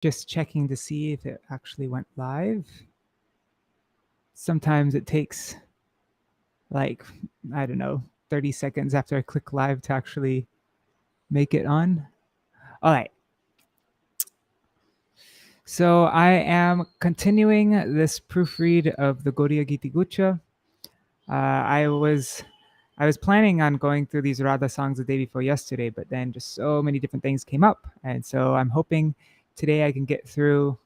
Just checking to see if it actually went live. Sometimes it takes like, I don't know, 30 seconds after I click live to actually make it on. All right. So I am continuing this proofread of the Gaudiya Giti-guccha. I was planning on going through these Radha songs the day before yesterday, but then just so many different things came up. And so I'm hoping today I can get through.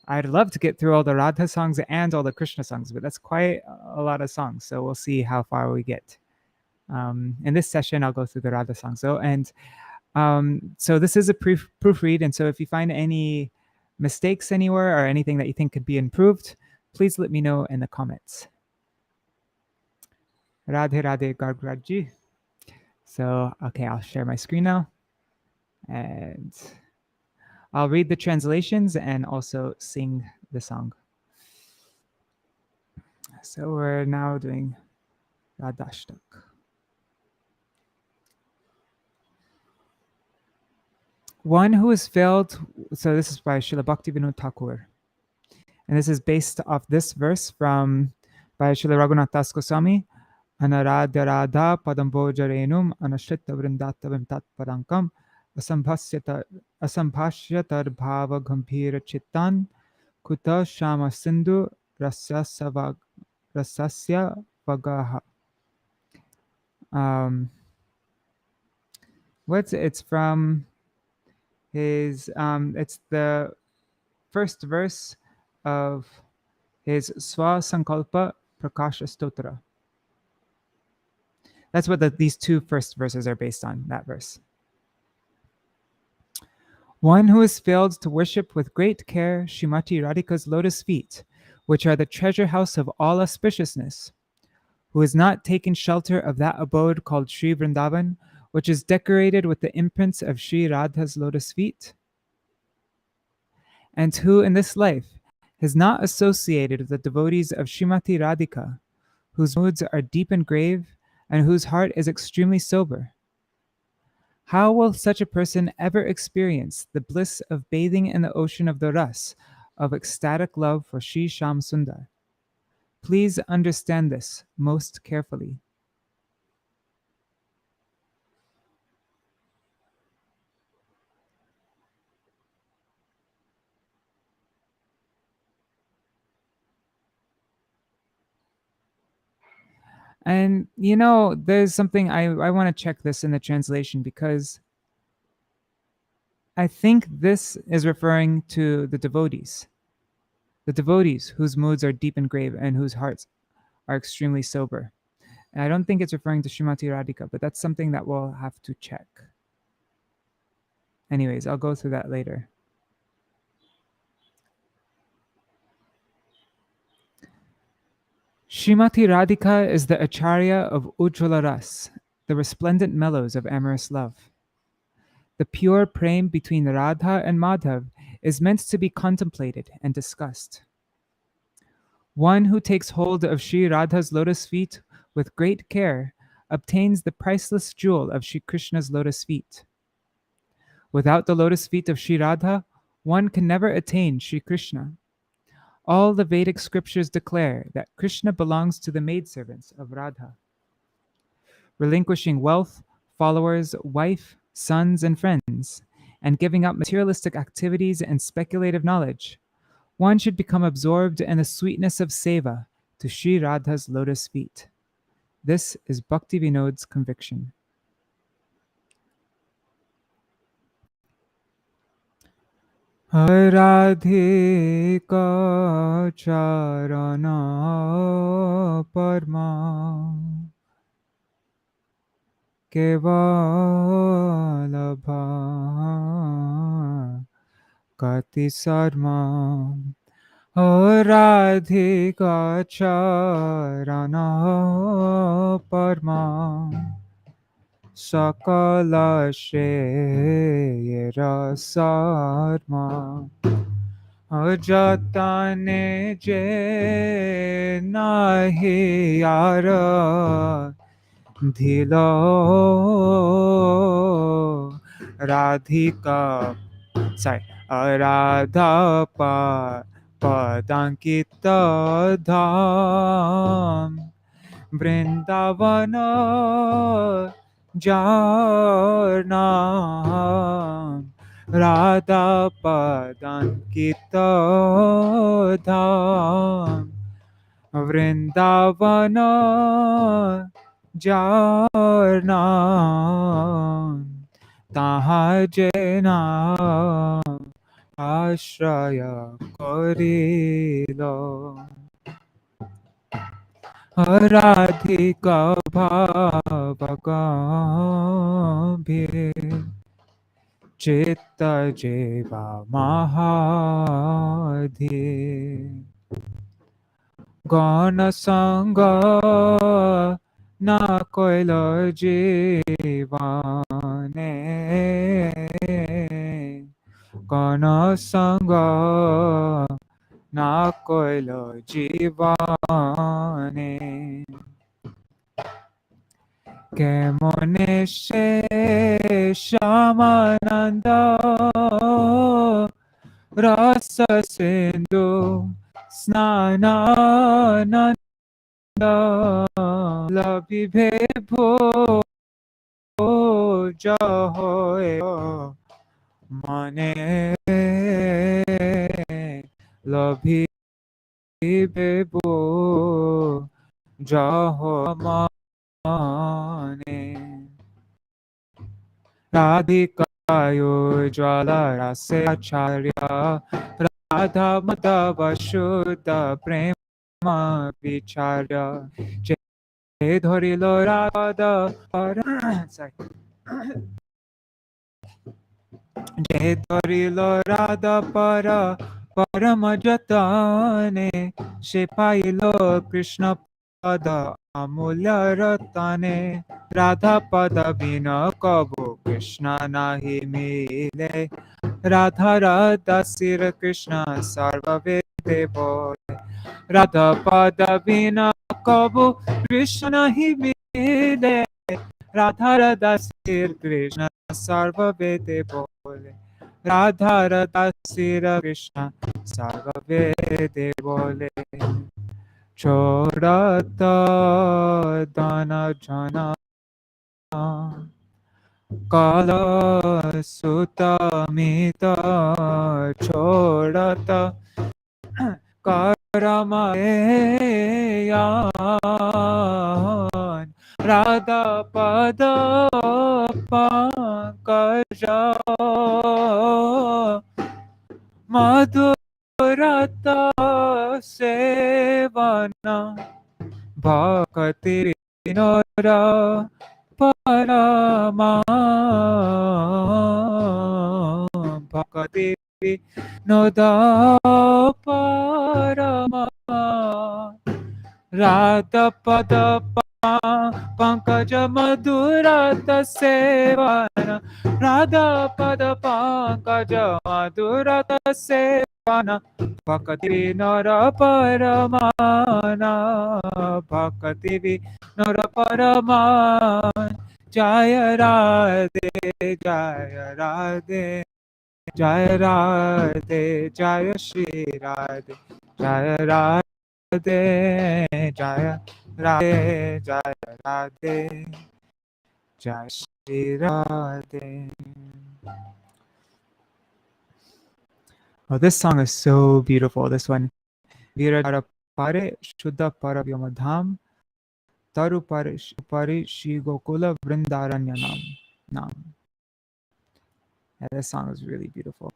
I'd love to get through all the Radha songs and all the Krishna songs, but that's quite a lot of songs. So we'll see how far we get. In this session, I'll go through the Radha songs. So this is a proofread. And so if you find any mistakes anywhere or anything that you think could be improved, please let me know in the comments. Radhe Radhe Gargraji. So, okay, I'll share my screen now. And I'll read the translations and also sing the song. So we're now doing Radhashtak. One who is filled, so this is by Srila Bhaktivinoda Thakur. And this is based off this verse by Srila Raghunath Das Goswami. Anaradya Radha Padambojarenum Anashrita Vrindatavim Tat Padankam Asambhashyatar Bhava Gambhira Chitan Kuta Shama Sindhu Rasasya Vagaha. It's from his, it's the first verse of his Swa Sankalpa Prakasha Stotra. That's what these two first verses are based on, that verse. One who is filled to worship with great care Srimati Radhika's lotus feet, which are the treasure house of all auspiciousness, who has not taken shelter of that abode called Sri Vrindavan, which is decorated with the imprints of Śrī Rādhā's lotus feet, and who in this life has not associated with the devotees of Srimati Radhika, whose moods are deep and grave, and whose heart is extremely sober. How will such a person ever experience the bliss of bathing in the ocean of the ras, of ecstatic love for Sri Shyam Sundar? Please understand this most carefully. And, you know, there's something I want to check this in the translation, because I think this is referring to the devotees whose moods are deep and grave and whose hearts are extremely sober. And I don't think it's referring to Srimati Radhika, but that's something that we'll have to check. Anyways, I'll go through that later. Srimati Radhika is the Acharya of Ujjvala Ras, the resplendent mellows of amorous love. The pure prem between Radha and Madhav is meant to be contemplated and discussed. One who takes hold of Sri Radha's lotus feet with great care obtains the priceless jewel of Sri Krishna's lotus feet. Without the lotus feet of Sri Radha, one can never attain Sri Krishna. All the Vedic scriptures declare that Krishna belongs to the maidservants of Radha. Relinquishing wealth, followers, wife, sons, and friends, and giving up materialistic activities and speculative knowledge, one should become absorbed in the sweetness of seva to Sri Radha's lotus feet. This is Bhakti Vinod's conviction. Radhika Charana Parma Kevalabha Kati Sarma. Radhika Charana Parma Sakala Shreyera Sarma. Jatane je nahi yara dhilo Radhika. Sorry. Radha Padankita Dham Vrindavana Jarnam Radha Padankita Dham Vrindavana Jarnam Taha Jena Ashraya Korilo Radhika Bhavagambhir Chitta Jeva Mahadhir Gana Sangha Na Koilo Jivane Gana Sangha Na Koilo Jivane Kemone Shamananda Rasa Sindhu Snanananda Labhibhe Bhoja Hoyo Mane Labhibhe Bhoja Hoyo Mane Radhikayo Jwala Rase Acharya Radha Madhava Shuddha Prema Vicharya Jai Dhorilo Radha Sorry. Jai Dhorilo Radha Para Parama Jatane Shepailo Krishna Pada Amulya Ratane Radha Pada Vina Kabu Krishna Nahi Mile Radha Radha Sira Krishna Sarva Vede Bole Radha Pada Vina Kabu Krishna Nahi Mile Radha Radha Sira Krishna Sarva Vede Bole Radha Radha Sira Krishna Sarva Vede Bole Chorata Dana Jana Kala Sutamita Chorata Karamayan Radha Pada Pankaja Madhurata Sevana Bhakti Vinora Parama Bhakti Vinoda Parama Radha Pada Pankaja Madhurata Sevana Radha Pada Pankaja Madhurata Sevana Bhakti Vinora Paramana Bhakti Vinora Paramana Jaya Radhe Jaya Radhe Jaya Radhe Jaya Shri Radhe Jaya Radhe Jaya Radhe Jaya Radhe Jaya Shri Radhe. Oh, this song is so beautiful. This one. Viradara Pare Shuddha Parabhyamadham Taru Pare Shri Gokula Vrindaranya Nam. Yeah, this song is really beautiful.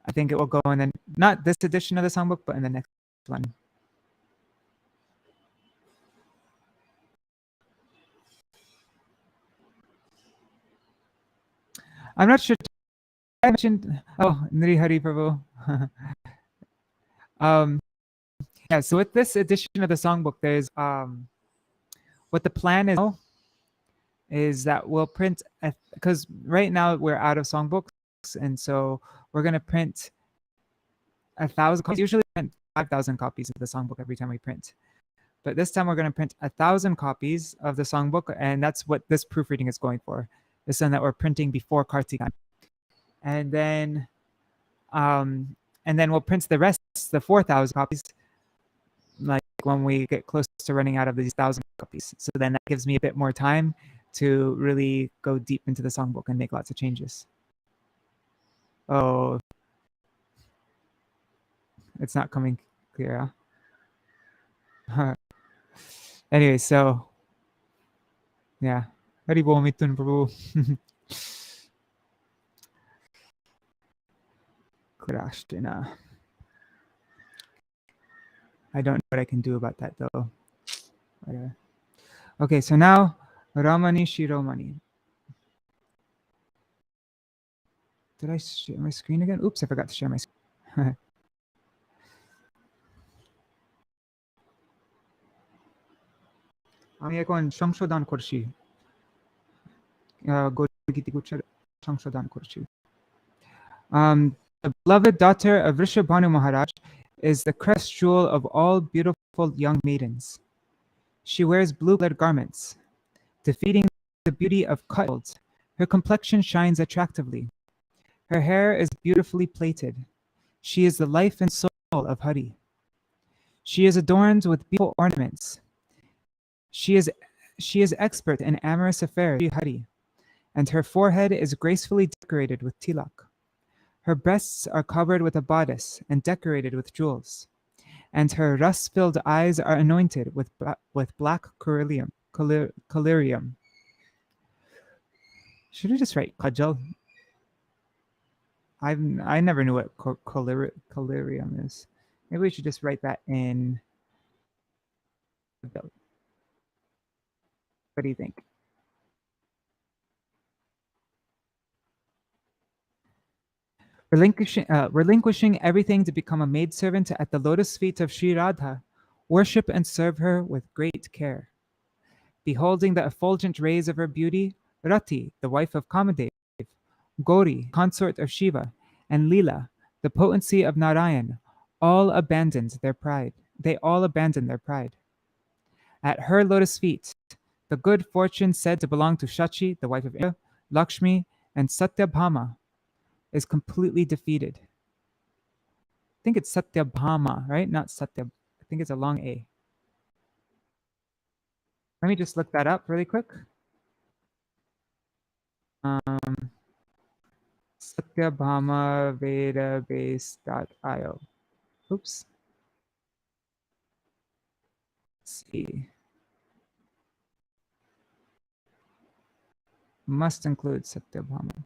I think it will go in not this edition of the songbook, but in the next one. I'm not sure. I mentioned. Oh, Nri Hari Prabhu. Yeah. So with this edition of the songbook, there's what the plan is that we'll print because right now we're out of songbooks, and so we're gonna print 1,000 copies. Usually print 5,000 copies of the songbook every time we print. But this time we're going to print 1,000 copies of the songbook, and that's what this proofreading is going for. This one that we're printing before Kartika. And then And then we'll print the rest, the 4,000 copies, like when we get close to running out of these 1,000 copies. So then that gives me a bit more time to really go deep into the songbook and make lots of changes. Oh, it's not coming clear, huh? Anyway, so yeah. Haribol Mitun Prabhu. Kurashtina. I don't know what I can do about that though. Whatever. Okay, so now Ramani Shiromani. Did I share my screen again? Oops, I forgot to share my screen. আমি এখন সংশোধন করছি গীতি-গুচ্ছার সংশোধন করছি The beloved daughter of Rishabhanu Maharaj is the crest jewel of all beautiful young maidens. She wears blue-colored garments. Defeating the beauty of cut gold, her complexion shines attractively. Her hair is beautifully plaited. She is the life and soul of Hari. She is adorned with beautiful ornaments. She is expert in amorous affairs, Hari, and her forehead is gracefully decorated with tilak. Her breasts are covered with a bodice and decorated with jewels, and her rust-filled eyes are anointed with black collyrium. Should I just write kajal? I never knew what collyrium is. Maybe we should just write that in. What do you think? Relinquishing everything to become a maidservant at the lotus feet of Śrī Rādhā, worship and serve her with great care. Beholding the effulgent rays of her beauty, Rati, the wife of Kamadev, Gauri, consort of Shiva, and Leela, the potency of Narayan, all abandoned their pride. They all abandoned their pride. At her lotus feet, the good fortune said to belong to Shachi, the wife of Indra, Lakshmi, and Satyabhama, is completely defeated. I think it's Satyabhama, right? Not Satya. I think it's a long A. Let me just look that up really quick. Satyabhamavedabase.io. Oops. Let's see. Must include Satyabhama.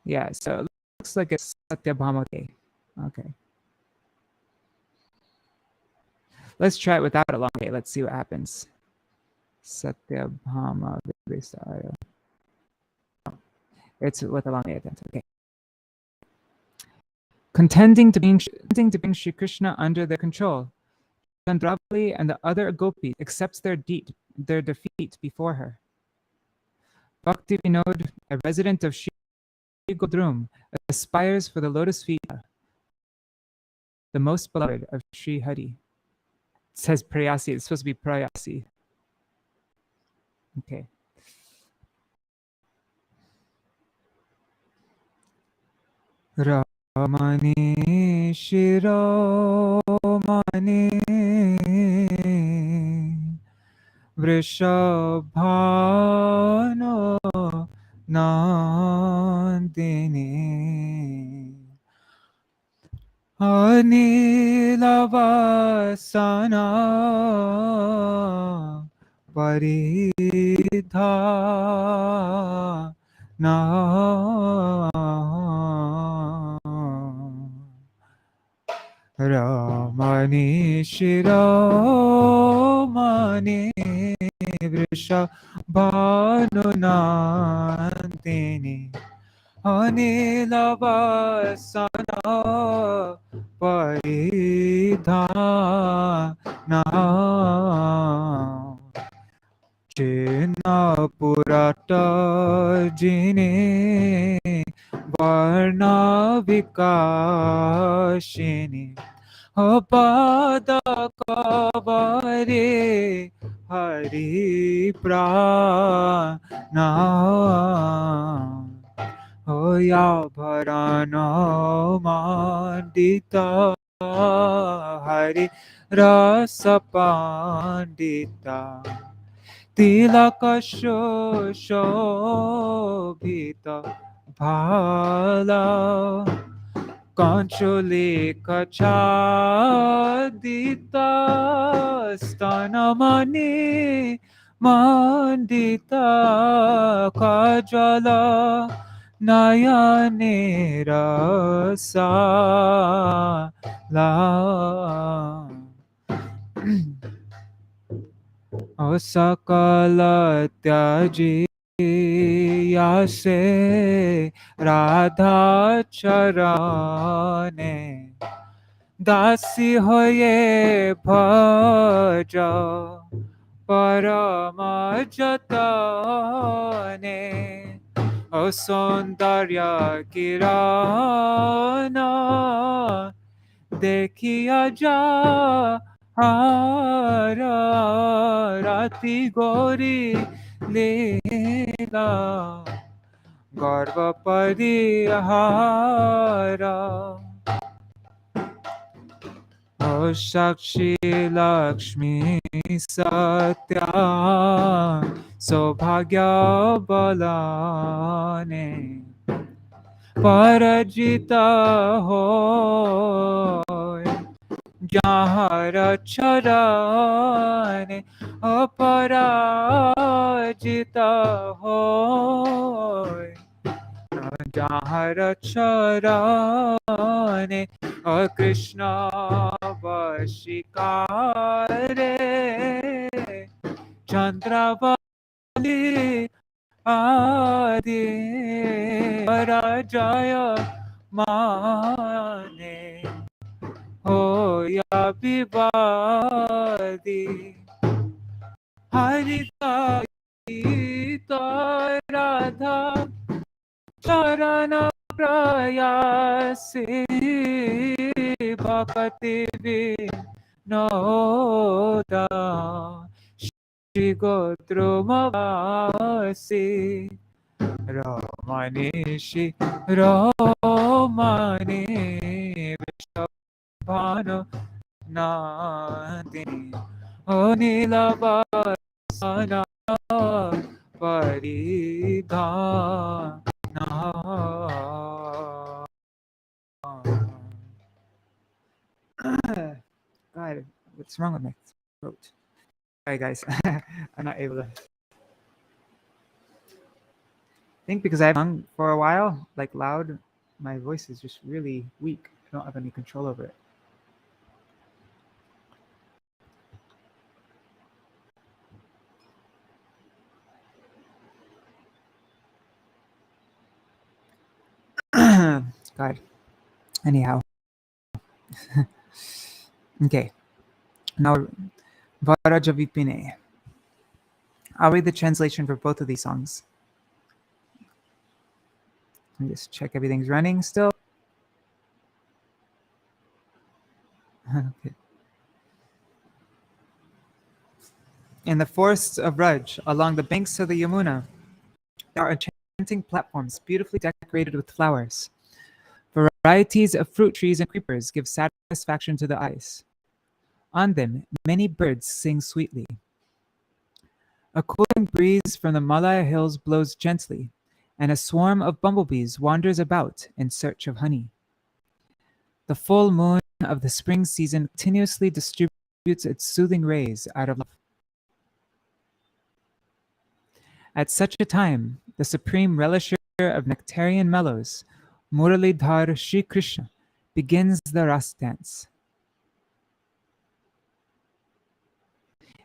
Yeah, so it looks like it's Satyabhama. Okay. Let's try it without a long A. Let's see what happens. Satyabhama. It's with a long A. Okay. Contending to bring Shri Krishna under their control, Chandravali and the other gopis accepts their defeat before her. Bhakti Vinod, a resident of Śrī Gauḍīya, aspires for the lotus feet, the most beloved of Sri Hari. It says Prayasi. It's supposed to be Prayasi. Okay. Ramani Shiromani Vrishabhano Nandini Anilavasana Paridhana Ramani Shiromani Vrishabhanu Nandini Anilavasana Paridhana Jina Purata Jine Varna Vikashini Apada Kavare Hari Prana Hoya Bharana Mandita Hari Rasa Pandita Tilaka Shobhita Bhala Kanchulika Chadita Stanamani Mandita Kajala Nayane Rasa La Asakala Tyaji Yase Radha Charane Dasi Hoye Bhaja Paramajatane Asundarya Kirana Dekhiya ja hara rati gori leela garva parihara O Shakshi Lakshmi Satya Sobhagya Balane Parajita hoy Jahara charane aparajita hoy Jahara charane O Krishna Vashikare Chandravali Adi Parajaya Mane Hoya Vivadi Harita Gita Radha Charana Prayasi Bhakti Vinoda Shri Godrumavasi Ramanishi Ramani Vishabhanu Nandi Onilavasana Paridhana God, what's wrong with my throat? Sorry guys, I'm not able to. I think because I've sung for a while, like loud, my voice is just really weak. I don't have any control over it. God. Anyhow. Okay. Now, Varajavipine. I'll read the translation for both of these songs. Let me just check everything's running still. Okay. In the forests of Raj, along the banks of the Yamuna, there are enchanting platforms beautifully decorated with flowers. Varieties of fruit trees and creepers give satisfaction to the eyes. On them, many birds sing sweetly. A cooling breeze from the Malaya hills blows gently, and a swarm of bumblebees wanders about in search of honey. The full moon of the spring season continuously distributes its soothing rays out of love. At such a time, the supreme relisher of nectarian mellows, Muralidhar Shri Krishna, begins the Ras dance.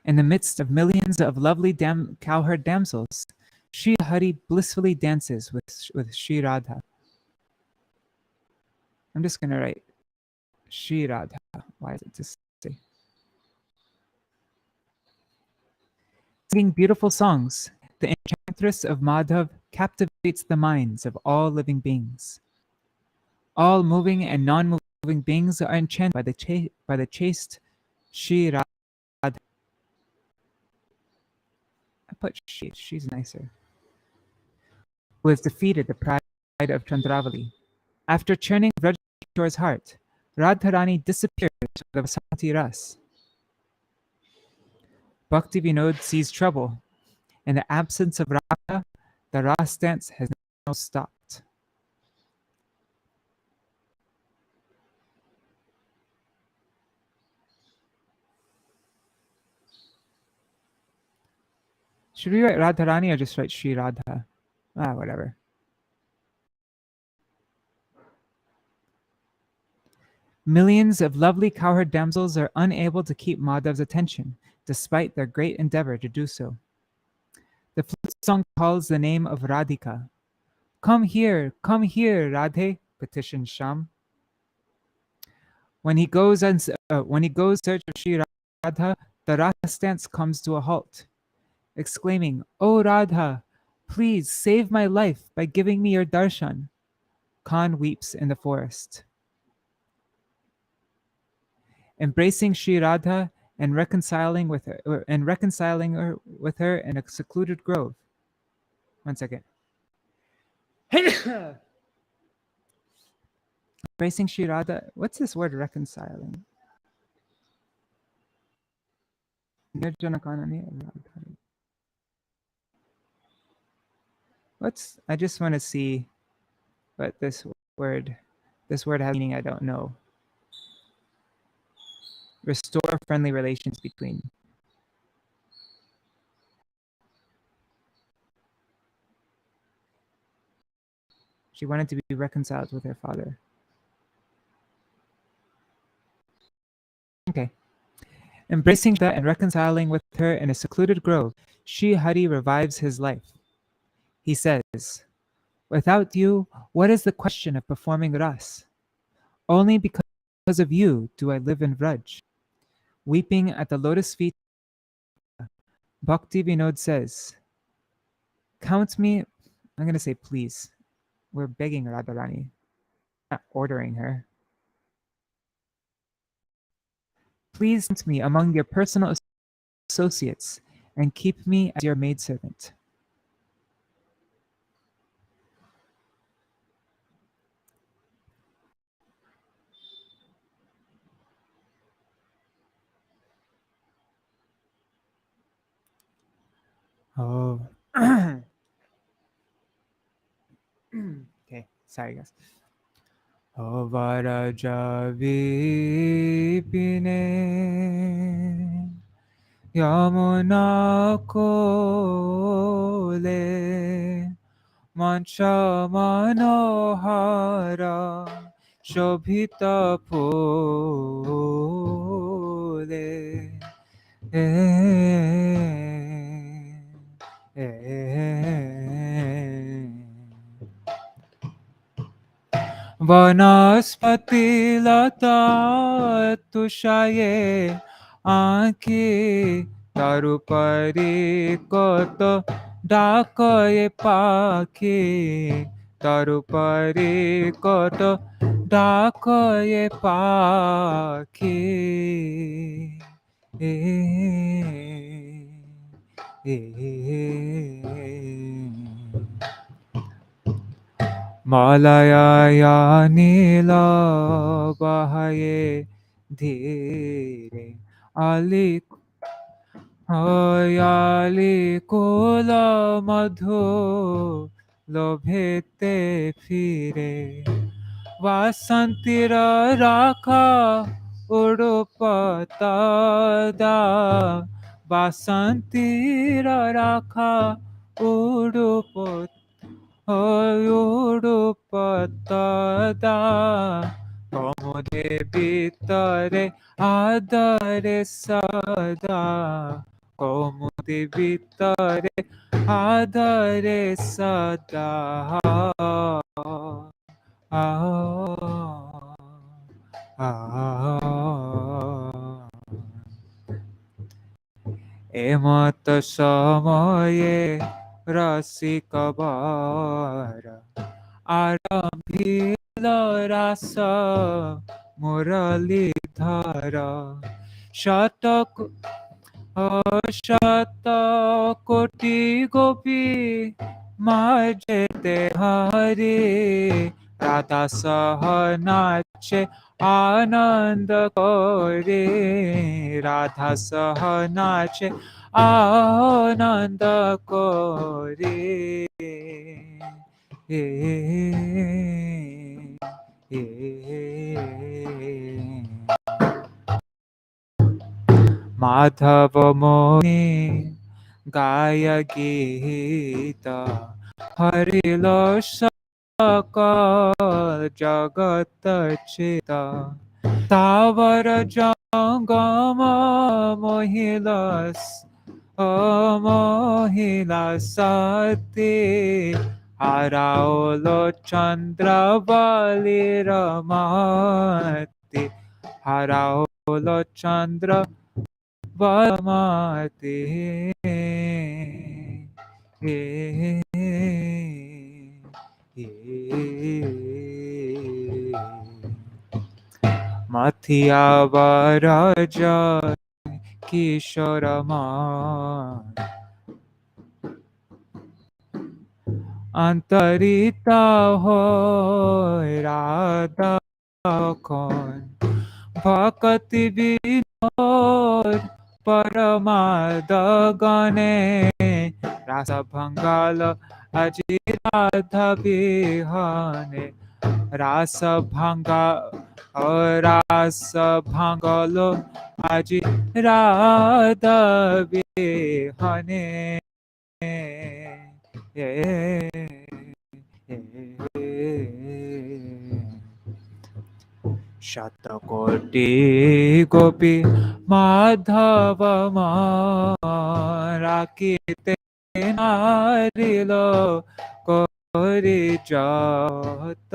In the midst of millions of lovely cowherd damsels, Shri Hari blissfully dances with Śrī Rādhā. I'm just going to write Śrī Rādhā. Why is it just say? Singing beautiful songs, the enchantress of Madhav captivates the minds of all living beings. All moving and non-moving beings are enchanted by the chaste Śrī Rādhā. put she. She's nicer. Who has defeated the pride of Chandravali. After churning Vrajkichore's heart, Radharani disappears from the Vasanti Ras. Bhakti Vinod sees trouble. In the absence of Radha, the Ras dance has now stopped. Should we write Radharani or just write Śrī Rādhā? Whatever. Millions of lovely cowherd damsels are unable to keep Madhav's attention, despite their great endeavor to do so. The flute song calls the name of Radhika. Come here, Radhe, petitions Sham. When he goes in search of Śrī Rādhā, the Ras dance comes to a halt. Exclaiming, "O Radha, please save my life by giving me your darshan." Khan weeps in the forest. Embracing Śrī Rādhā and reconciling her with her in a secluded grove. One second. Embracing Śrī Rādhā. What's this word reconciling? I just want to see what this word has meaning I don't know. Restore friendly relations between. She wanted to be reconciled with her father. Okay. Embracing that and reconciling with her in a secluded grove, Sri Hari revives his life. He says, "Without you, what is the question of performing ras? Only because of you do I live in Vraj." Weeping at the lotus feet, Bhakti Vinod says, "Count me," I'm going to say please. We're begging Radharani, not ordering her. "Please count me among your personal associates and keep me as your maidservant." Oh. Okay, sorry guys. O Varaja Vipine Yamuna Kole Mancha Manohara Shobhita Pole Vanaspati lata tushaye aanki tarupari koto dakaye pakhi tarupari koto dakaye pakhi Malaya nila bahaye dhire ali kula madhu lobhete phire vasantira rakha udupatada vasantira rakha udupatada Ayudupatada Komode Vitare Adare Sada Komode Vitare Adare Sada Emata Samaye Rasikabara Arambhila Rasa Murali Dhara Shatak অশত কোটি গোপী মাঝেতে হরে রাধা সহ নাচে আনন্দ করে রাধা সহ নাচে আনন্দ করে এ মাধব মোনি গায় গীত হরিল সকল জগত চিত তাবর জঙ্গম মহিলাস ও মহিলা সতী হারাওলো চন্দ্র বলির মতি হারাওলো চন্দ্র বলমতি মাথিয়া বরজ কিশোর অন্তরিত হয় রাধা খন ভকতি বিনোদ পরমাদ গণে রাস ভঙ্গাল আজি রাধা বিহনে রাস ভাঙ্গা রাস ভাঙ্গল আজি রাধা বিহনে শতকোটি গোপী মাধব রাখিতে নারিল করি যত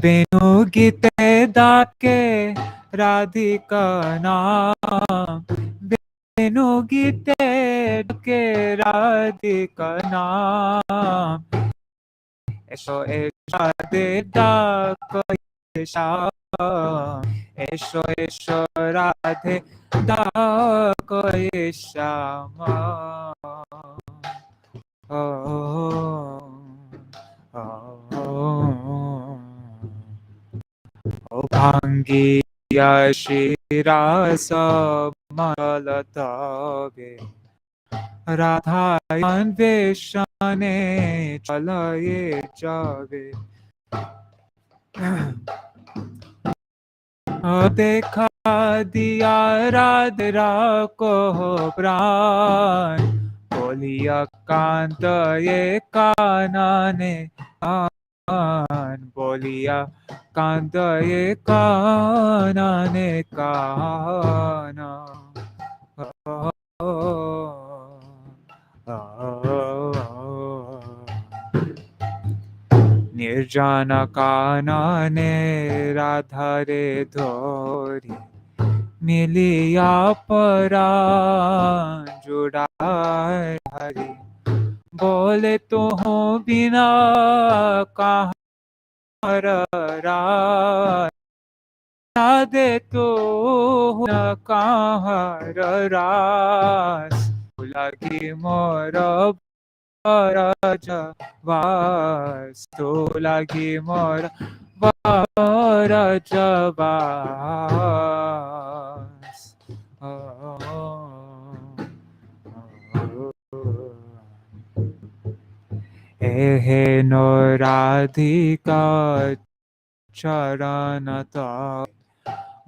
বেনু গীতে ডাকে রাধিকা নাম বেনু গীতে ডাকে রাধিকা নাম এসো এসো দে ডাক এসো এসো রাধে ডাক শ্যামা ভাঙ্গিয়া শিরাস মল তবে রাধায়ন বেশনে চলয়ে যাবে দেখা দিয়া রাধে রাখো প্রাণ বলিয়া কান্ত এ কাননে বলিয়া কান্ত এ কাননে কান নির্জন কাননে রাধারে ধরি মিলিয়া পরাণ জুড়ায় হরি बोले तो हो बिना कहाँ राधे तो न कहाँ रास लगी मोर बरज वास तो लगी मोर बरज वास हे नो राधिका चरण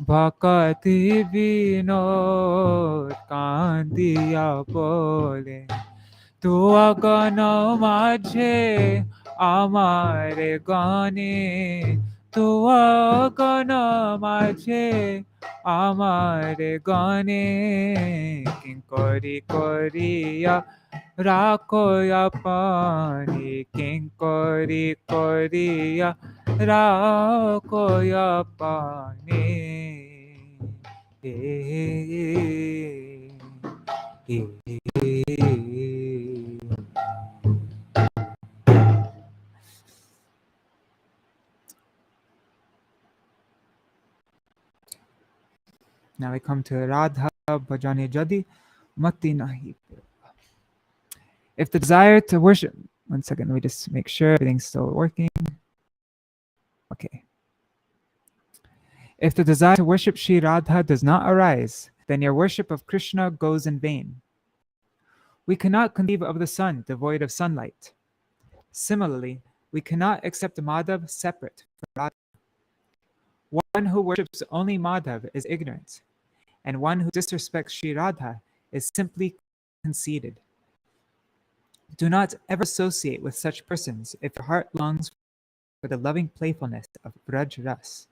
भक्ति विनोद कांदिया बोले तू अगन माझे आमारे गाने तू अगन माझे आमारे गाने किंकरी करिया राखो अपनी किंकरी करिया राखो अपनी Now we come to Radha Bhajane Jadi Mati Nahi. If the desire to worship, one second, let me just make sure everything's still working. Okay. If the desire to worship Śrī Rādhā does not arise, then your worship of Krishna goes in vain. We cannot conceive of the sun devoid of sunlight. Similarly, we cannot accept Madhav separate from Radha. One who worships only Madhav is ignorant, and one who disrespects Śrī Rādhā is simply conceited. Do not ever associate with such persons if your heart longs for the loving playfulness of Braj Ras.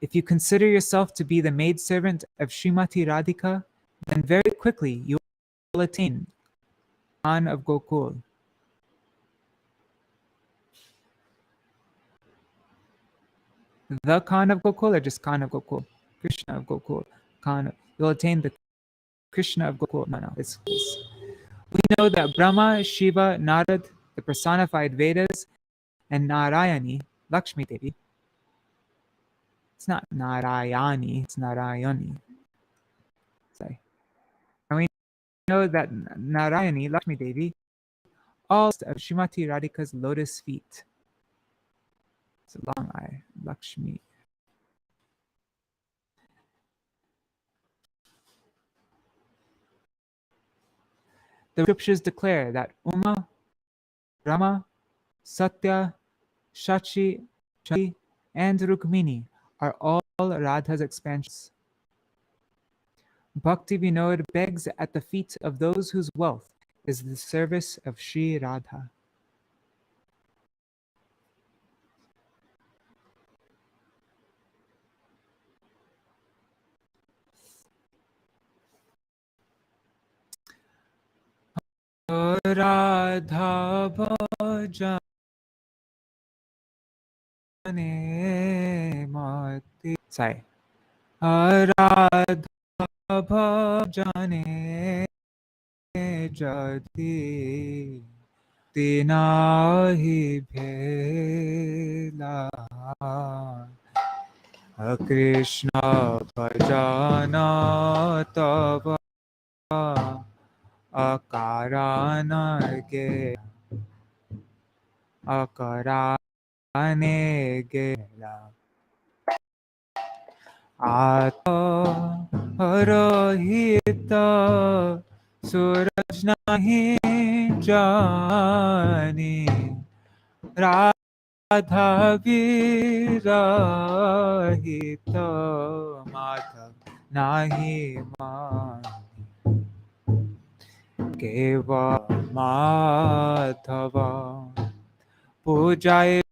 If you consider yourself to be the maidservant of Srimati Radhika, then very quickly you will attain Khan of Gokul. The Khan of Gokul or just Khan of Gokul? Krishna of Gokul. You'll attain the Krishna of Gokul. No, we know that Brahma, Shiva, Narad, the personified Vedas, and Narayani, Lakshmi Devi. It's not Narayani, it's Narayani. Sorry. And we know that Narayani, Lakshmi Devi, all of Srimati Radhika's lotus feet. It's a long I, Lakshmi. The scriptures declare that Uma, Rama, Satya, Shachi, Chandi, and Rukmini are all Radha's expansions. Bhakti Vinod begs at the feet of those whose wealth is the service of Śrī Rādhā. Radha bhajane mati. Sorry. Radha bhajane jadi tinahi bhela. Krishna bhajana tava akarana ge akarane gela ata harahita suraj nahi jani Radha virahita madhav nahi mani Keva Madhava Pujaya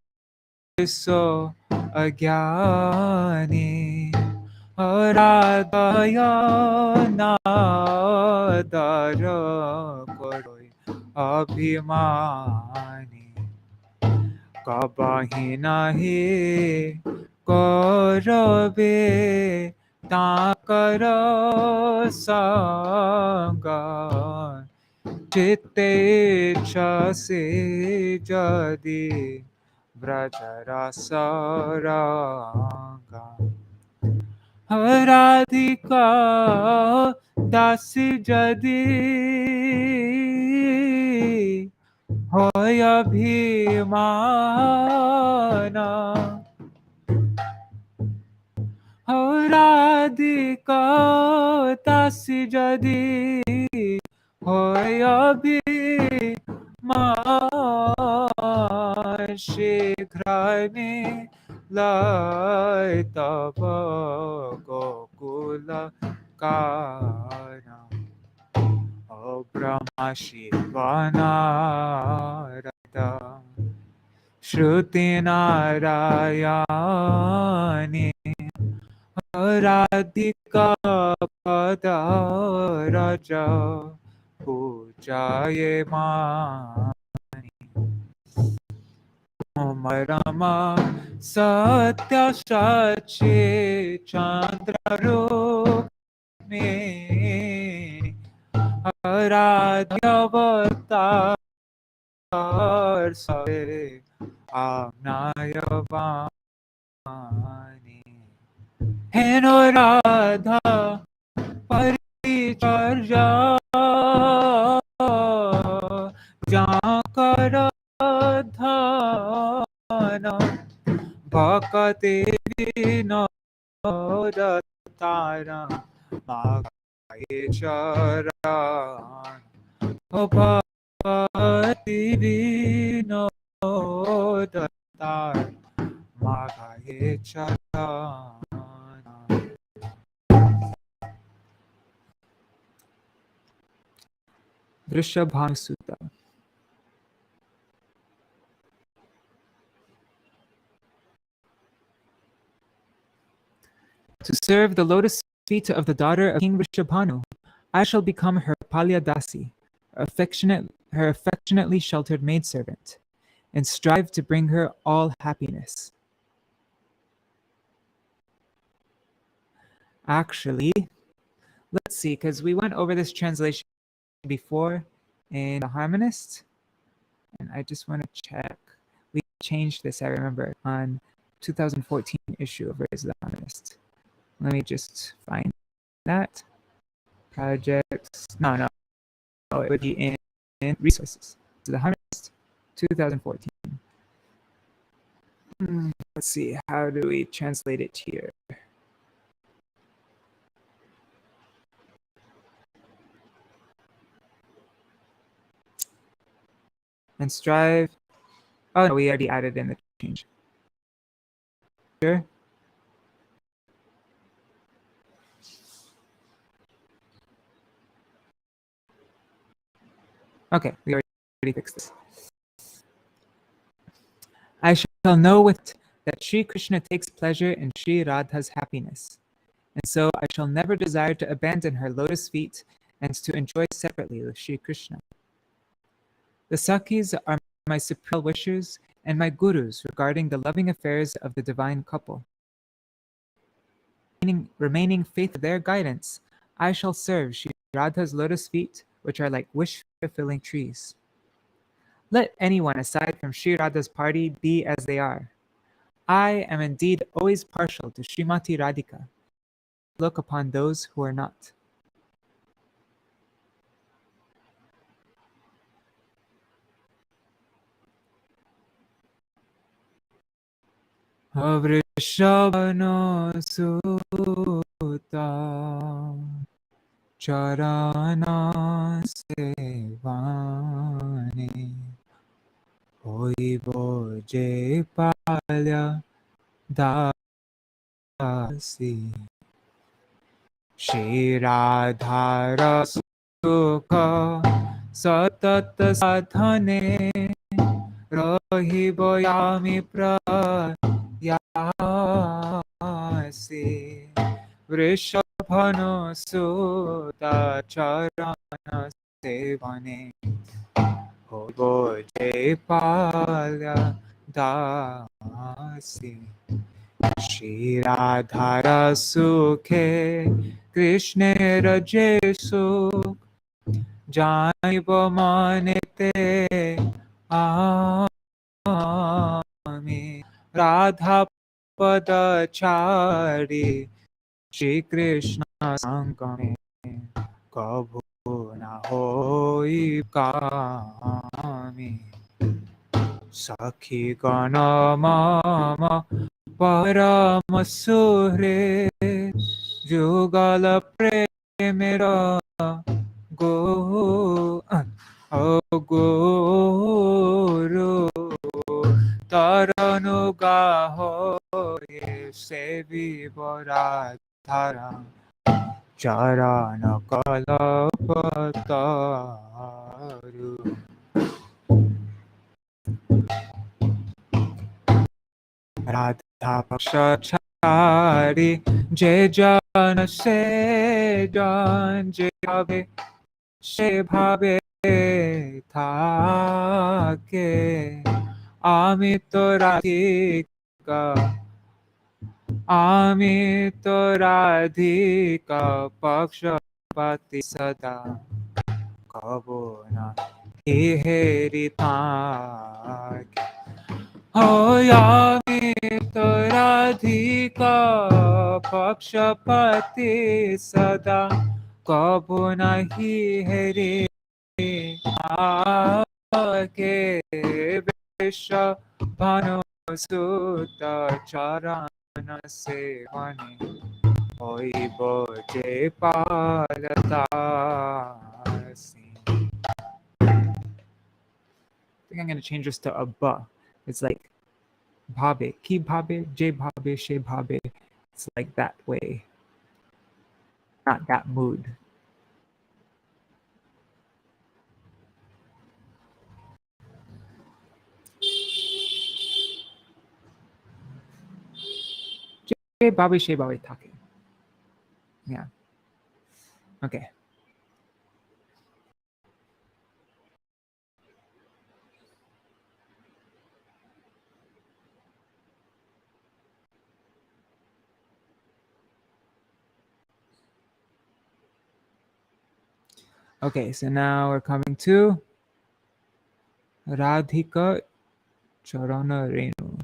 so agyani Radhaya nadara koroi abhimani Kabahi nahi korave takara sanga Chitte chase jadi Vrajarasaranga Radhika dasi jadi Hoya bhimana Radhika dasi jadi Hoya bhimana Shigrani lai tava gokula kana O Brahma Shiva Narada Shruti Narayani Radhika Pada Raja Pujaye Mani Om Rama Satya Shachi Chandra Rukmini Radhyavatar Save Amnayavani Heno Radha पूजा जाकर धान भक्ति विनोद तारा मागाए चरण ओ भक्ति विनोद तारा मागाए चरण. Vrishabhanu Sutta. To serve the lotus feet of the daughter of King Vrishabhanu, I shall become her Palyadasi, her affectionately sheltered maidservant, and strive to bring her all happiness. Actually, let's see, because we went over this translation before in The Harmonist, and I just want to check. We changed this, I remember, on 2014 issue of Raise the Harmonist. Let me just find that. Projects. No. Oh, it would be in resources. So The Harmonist, 2014. Let's see. How do we translate it here? And strive. Oh, no, we already added in the change. Sure. Okay, we already fixed this. I shall know with that Sri Krishna takes pleasure in Śrī Rādhā's happiness, and so I shall never desire to abandon her lotus feet and to enjoy separately with Sri Krishna. The Sakhis are my supreme wishers and my gurus regarding the loving affairs of the divine couple. Remaining faithful to their guidance, I shall serve Śrī Rādhā's lotus feet, which are like wish-fulfilling trees. Let anyone aside from Śrī Rādhā's party be as they are. I am indeed always partial to Srimati Radhika. Look upon those who are not. Vrishabhanu Sutta Charana Sevane Hoibo Je Palya Dasi Śrī Rādhā Sukha Satat Sadhane Rahibo Yami Prayasi Vrishabhanu Sutta Charana Sevane Hoibo Je Palya Dasi Śrī Rādhā Sukhe Krishnera Je Sukh Janibo Manete Ami Radha Padachari Shri Krishna Sangame Kabhu Na Hoi Kami Sakhi Gana Mama Parama Suhre Jugala Premera Go Guru Taranuga Hoye Sevi Boradhara Charana Kalapataru Radha Pakshachari Je Jana Se Jan Je Bhave Se Bhave Thake Amito Radhika Pakshapati Sada Kabona Heri Thake Amito Radhika Pakshapati Sada कबो नाही हेरे आके विश्व भानु सुत चरण सेवने होइब जे पारदासी. I think I'm going to change this to a ba. It's like bhabe, ki bhabe, je bhabe, she bhabe. It's like that way, not that mood. Je bhabe, she bhabe take. Yeah. Okay. Okay, so now we're coming to Radhika Charana Renu.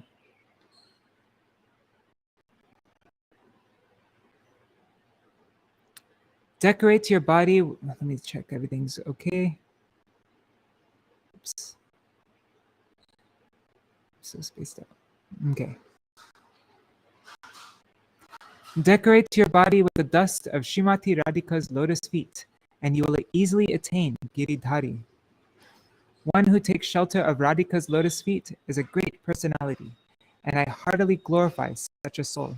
Decorate your body. Let me check everything's okay. Oops. So spaced out. Okay. Decorate your body with the dust of Srimati Radhika's lotus feet, and you will easily attain Giridhari. One who takes shelter of Radhika's lotus feet is a great personality, and I heartily glorify such a soul.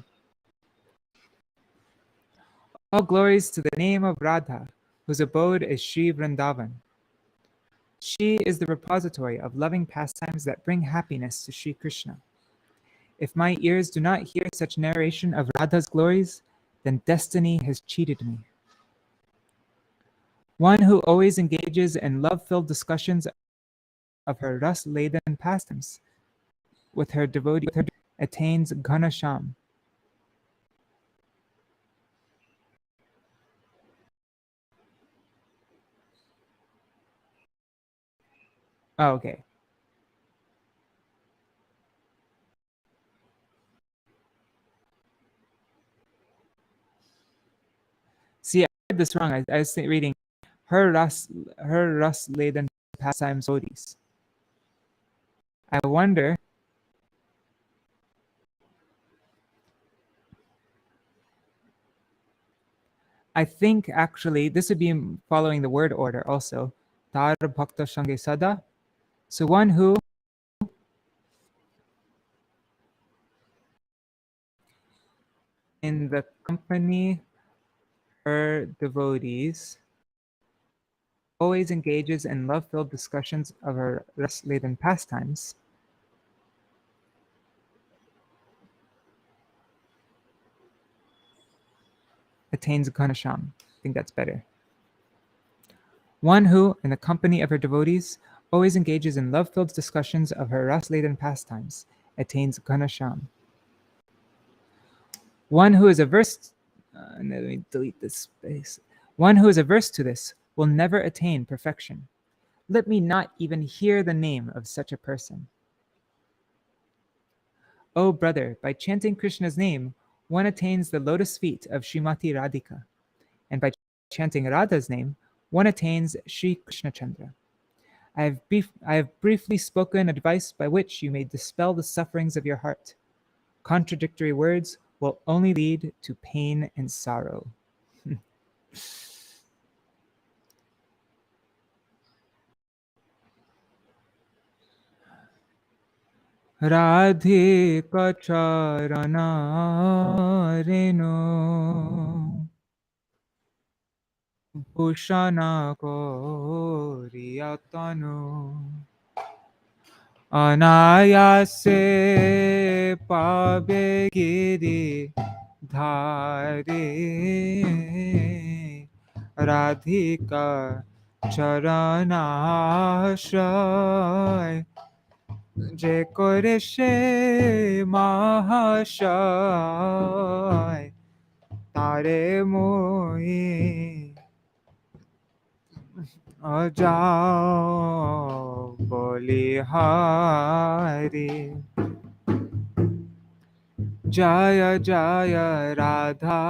All glories to the name of Radha, whose abode is Śrī Vrindavan. She is the repository of loving pastimes that bring happiness to Sri Krishna. If my ears do not hear such narration of Radha's glories, then destiny has cheated me. One who always engages in love-filled discussions of her rus-laden pastimes with her devotee attains Ghanasham. Oh, okay. See, I read this wrong. I was reading her rus-laden pastimes devotees. I wonder. I think actually this would be following the word order also. Tar bhakta shange sada. So one who in the company her devotees always engages in love-filled discussions of her rus-laden pastimes. Attains Ghanasham. I think that's better. One who, in the company of her devotees, always engages in love-filled discussions of her rus-laden pastimes, attains Ghanasham. One who is averse, let me delete this space. One who is averse to this will never attain perfection. Let me not even hear the name of such a person. O brother, by chanting Krishna's name, one attains the lotus feet of Srimati Radhika, and by chanting Radha's name, one attains Sri Krishna Chandra. I have briefly spoken advice by which you may dispel the sufferings of your heart. Contradictory words will only lead to pain and sorrow. Radhika Charana Renu Bhushana Koriyatanu Anayase Pabe Giri Dhari Radhika Charanashray যে করে সে মহাশয় তারে মই অযাও বলিহারি জয় জয় রাধা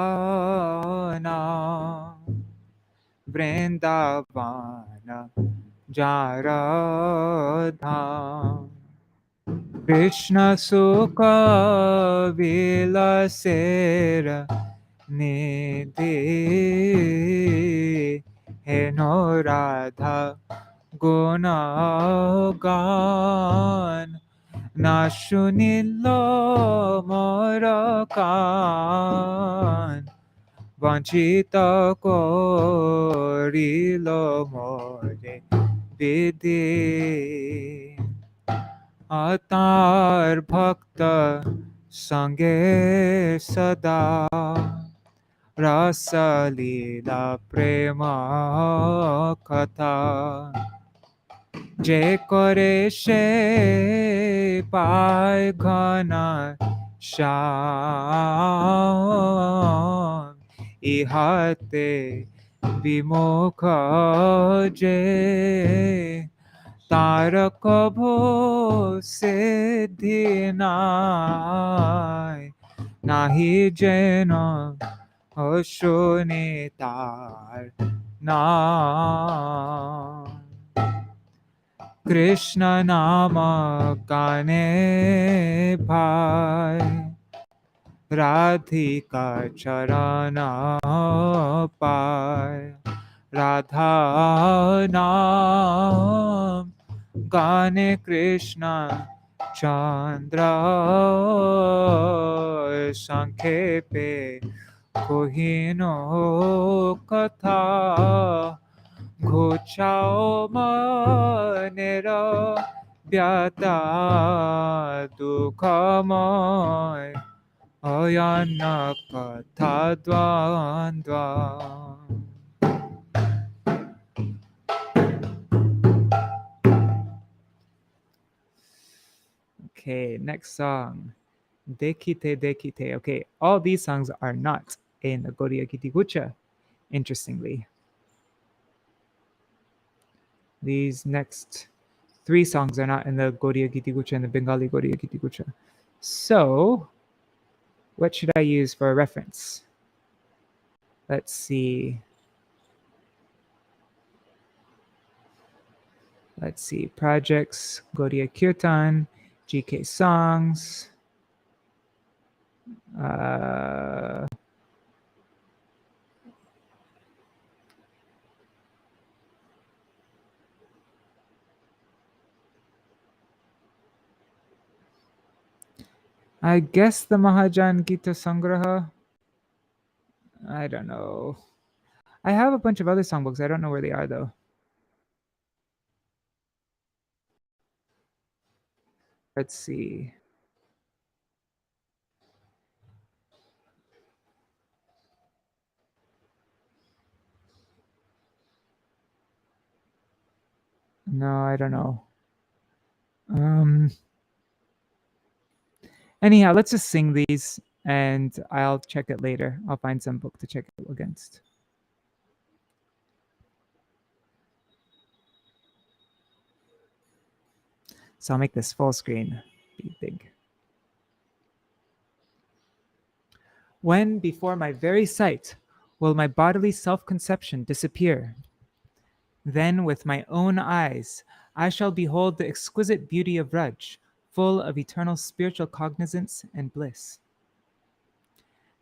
নাম Vrindavana Jaradham. Krishna Sukha Vilasera Nidhi Heno Radha Gunagan Na Shunilo Morakan Vanchita Korilo More Vidhi Atar Bhakta Sange Sada Rasa Lila Prema Katha Je Kore She Pai Ghana Sham Ihate Vimukha Je Tarak Bho Siddhi Nai Nahi Jena Ashuni Tar Nam Krishna Nama Kane Bhai Radhika Charana Pai Radha Nam Gane Krishna Chandra Sankhepe Kohino Katha Ghochao Manera Vyata Dukhamay Ayana Katha Dvandva. Okay, next song. Dekite Dekite. Okay, all these songs are not in the Gaudiya Giti-guccha, interestingly. These next 3 songs are not in the Gaudiya Giti-guccha and the Bengali Gaudiya Giti-guccha. So, what should I use for a reference? Let's see. Projects, Gaudiya Kirtan, GK songs. I guess the Mahajan Gita Sangraha. I don't know. I have a bunch of other songbooks. I don't know where they are though. Let's see. No, I don't know. Anyhow, let's just sing these and I'll check it later. I'll find some book to check it against. So I'll make this full screen be big. When before my very sight will my bodily self-conception disappear? Then with my own eyes I shall behold the exquisite beauty of Raj, full of eternal spiritual cognizance and bliss.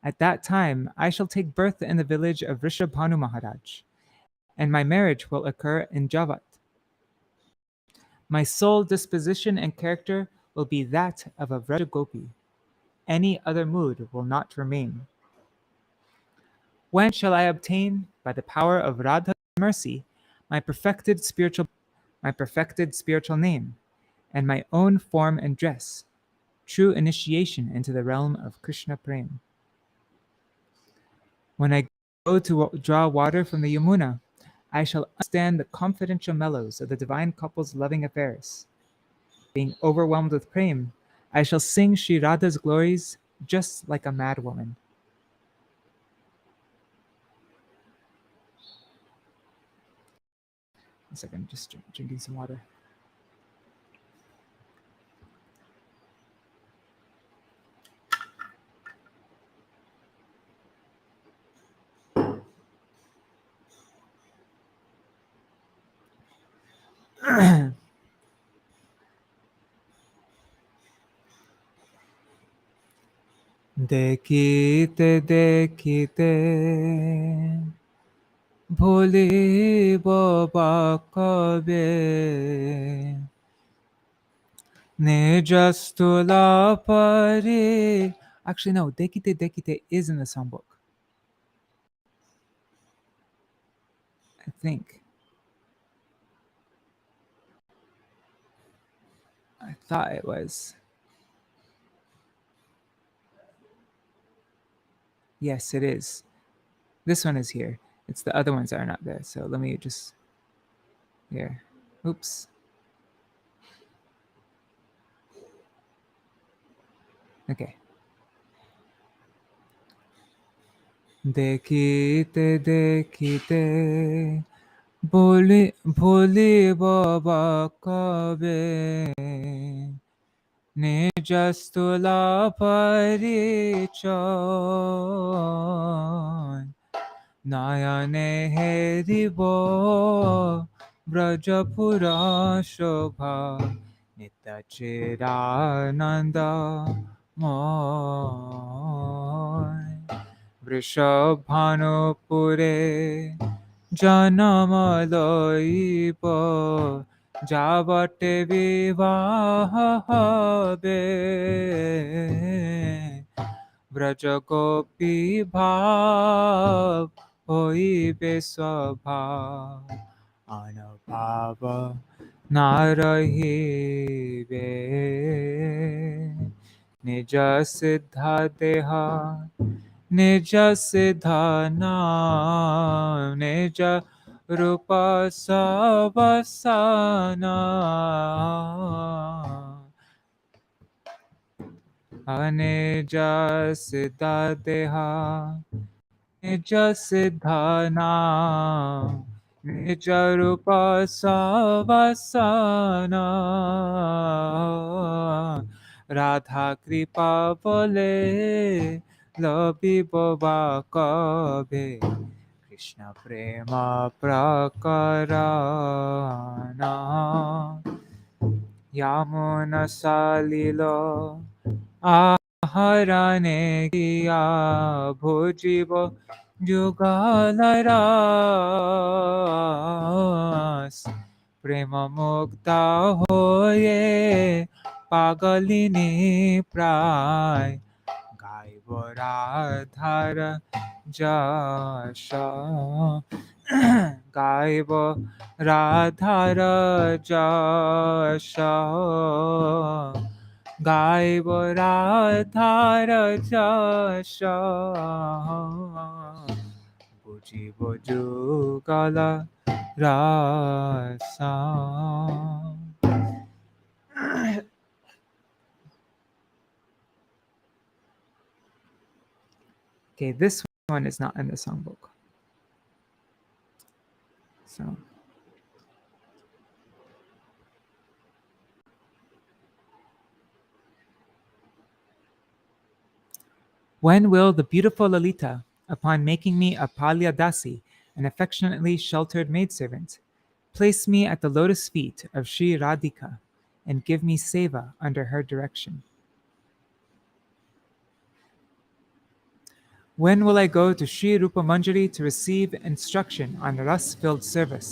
At that time I shall take birth in the village of Rishabhanu Maharaj, and my marriage will occur in Javat. My sole disposition and character will be that of a Vrajagopi. Any other mood will not remain. When shall I obtain, by the power of Radha's mercy, my perfected spiritual name, and my own form and dress, true initiation into the realm of Krishna Prem? When I go to draw water from the Yamuna, I shall understand the confidential mellows of the divine couple's loving affairs. Being overwhelmed with prem, I shall sing Śrī Rādhā's glories just like a mad woman. One second, just drinking some water. দেখিতে দেখিতে ভুলিব বা কবে নিজস্থূলা পরি. Actually, no. Dekite dekite is in the songbook. I think. I thought it was. Yes, it is. This one is here. It's the other ones that are not there. So let me just. Here. Oops. Okay. দেখিতে দেখিতে ভুলিব বা কবে নিজস্থূলা পরিচয় নয়নে হেরিব ব্রজপুরা শোভা নিত্য চিরানন্দ বৃষভানুপুরে জনম লইব যাবতে বিবাহ হবে ব্রজ গোপী ভাব হইবে স্বভাব অনুভাব না রহিবে নিজ সিদ্ধা দেহ নিজ সিদ্ধা নাম নিজ রূপ সবসানা নিজ সিদ্ধা দেহ নিজ সিদ্ধা নাম নিজ রূপ সবসানা রাধা কৃপা বলে লবিব বা কবে কৃষ্ণ প্রেম প্রকরণ यामुन सालिलो आहरणे गिया भुजिब जुगलरास प्रेम मुक्ता होये पागलिनी प्राय गाइब राधार যশ গাইব রাধার যশ গাইব রাধার যশ বুঝিব যুগল রস. Okay, this one is not in the songbook. So when will the beautiful Lalita, upon making me a Palya Dasi, an affectionately sheltered maidservant, place me at the lotus feet of Śrī Rādhika and give me seva under her direction? When will I go to Śrī Rupa Manjari to receive instruction on ras-filled service?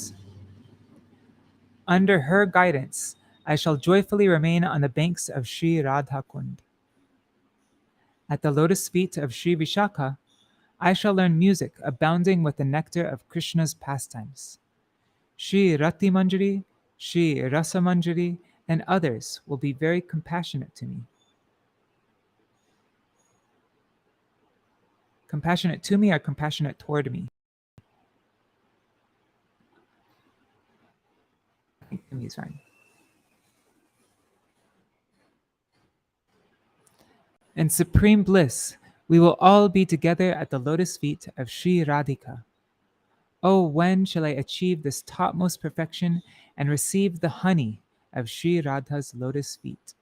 Under her guidance, I shall joyfully remain on the banks of Śrī Rādhā Kund. At the lotus feet of Śrī Vishakha, I shall learn music abounding with the nectar of Krishna's pastimes. Śrī Rati Manjari, Śrī Rasa Manjari, and others will be very compassionate to me. Compassionate to me or compassionate toward me? I think to me is fine. In supreme bliss, we will all be together at the lotus feet of Śrī Rādhika. Oh, when shall I achieve this topmost perfection and receive the honey of Śrī Rādha's lotus feet?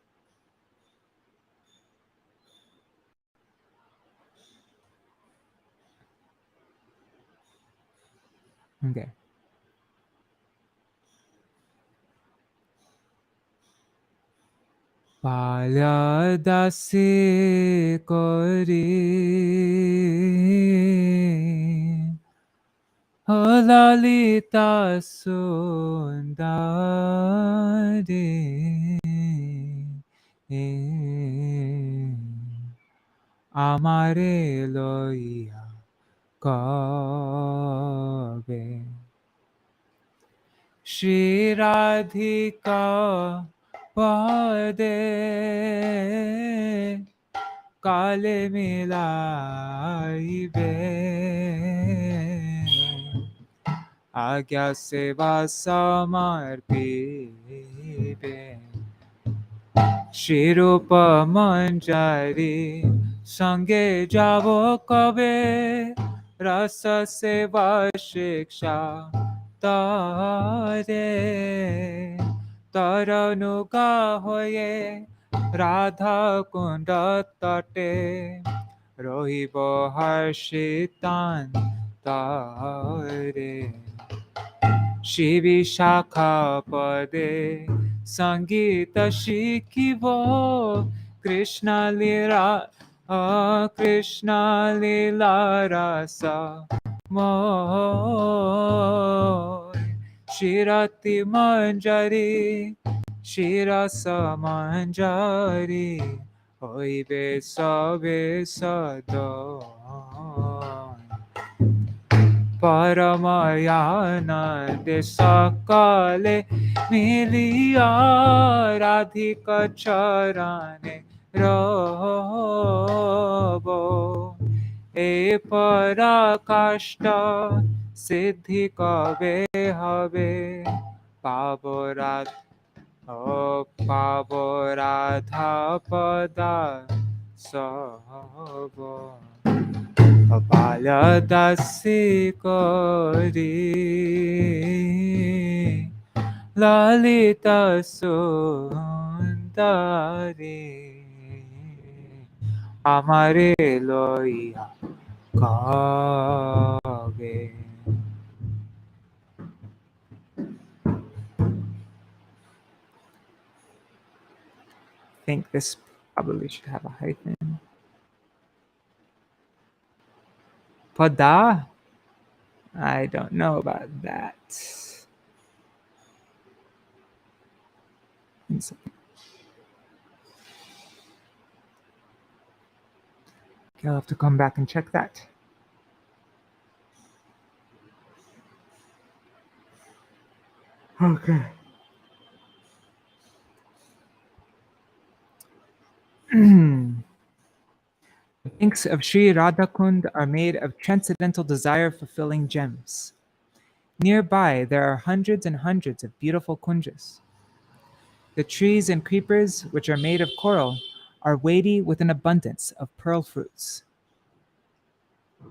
Okay. Palya dasi kori Lalita sundari Amare loya kabe Śrī Rādhika pade Kale milaibe Agya seva samarpibe Shirupa manjari sange javo kabe Rasa seva shiksha tare Taranuga hoye Radha kunda tate Rohibo harshitan tare Shivi Shakha Pade Sangita Shikivo Krishna Lira Krishna Lila Rasa Moy Shirati Manjari Shirasa Manjari Hoy Besa Besa Do Paramayana Desakale Milia Radhika Charane Robo E Parakashta Siddhi Kabe Habe Paborat O Paboradha Pada Sabo Palya dasi kori Lalita sundari Amare loya kage. I think this probably should have a hyphen. Pada? I don't know about that. I'll have to come back and check that. Okay. The pinks of Śrī Rādhā Kund are made of transcendental desire-fulfilling gems. Nearby, there are hundreds and hundreds of beautiful kunjas. The trees and creepers, which are made of coral, are weighty with an abundance of pearl fruits. A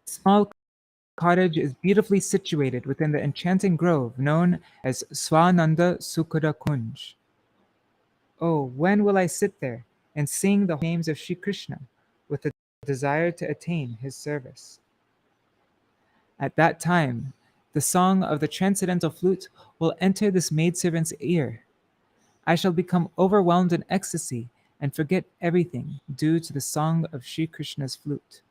small cottage is beautifully situated within the enchanting grove known as Swananda Sukara Kunj. Oh, when will I sit there and sing the names of Sri Krishna with the desire to attain his service? At that time, the song of the transcendental flute will enter this maidservant's ear. I shall become overwhelmed in ecstasy and forget everything due to the song of Sri Krishna's flute.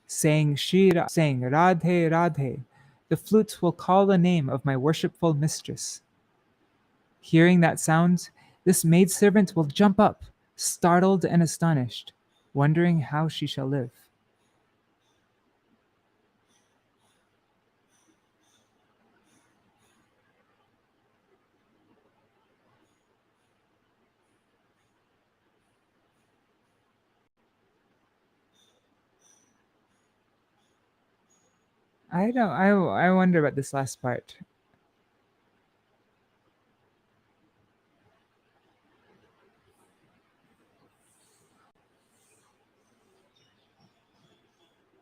Saying Radhe Radhe, the flute will call the name of my worshipful mistress. Hearing that sound, this maidservant will jump up, startled and astonished, wondering how she shall live. I wonder about this last part.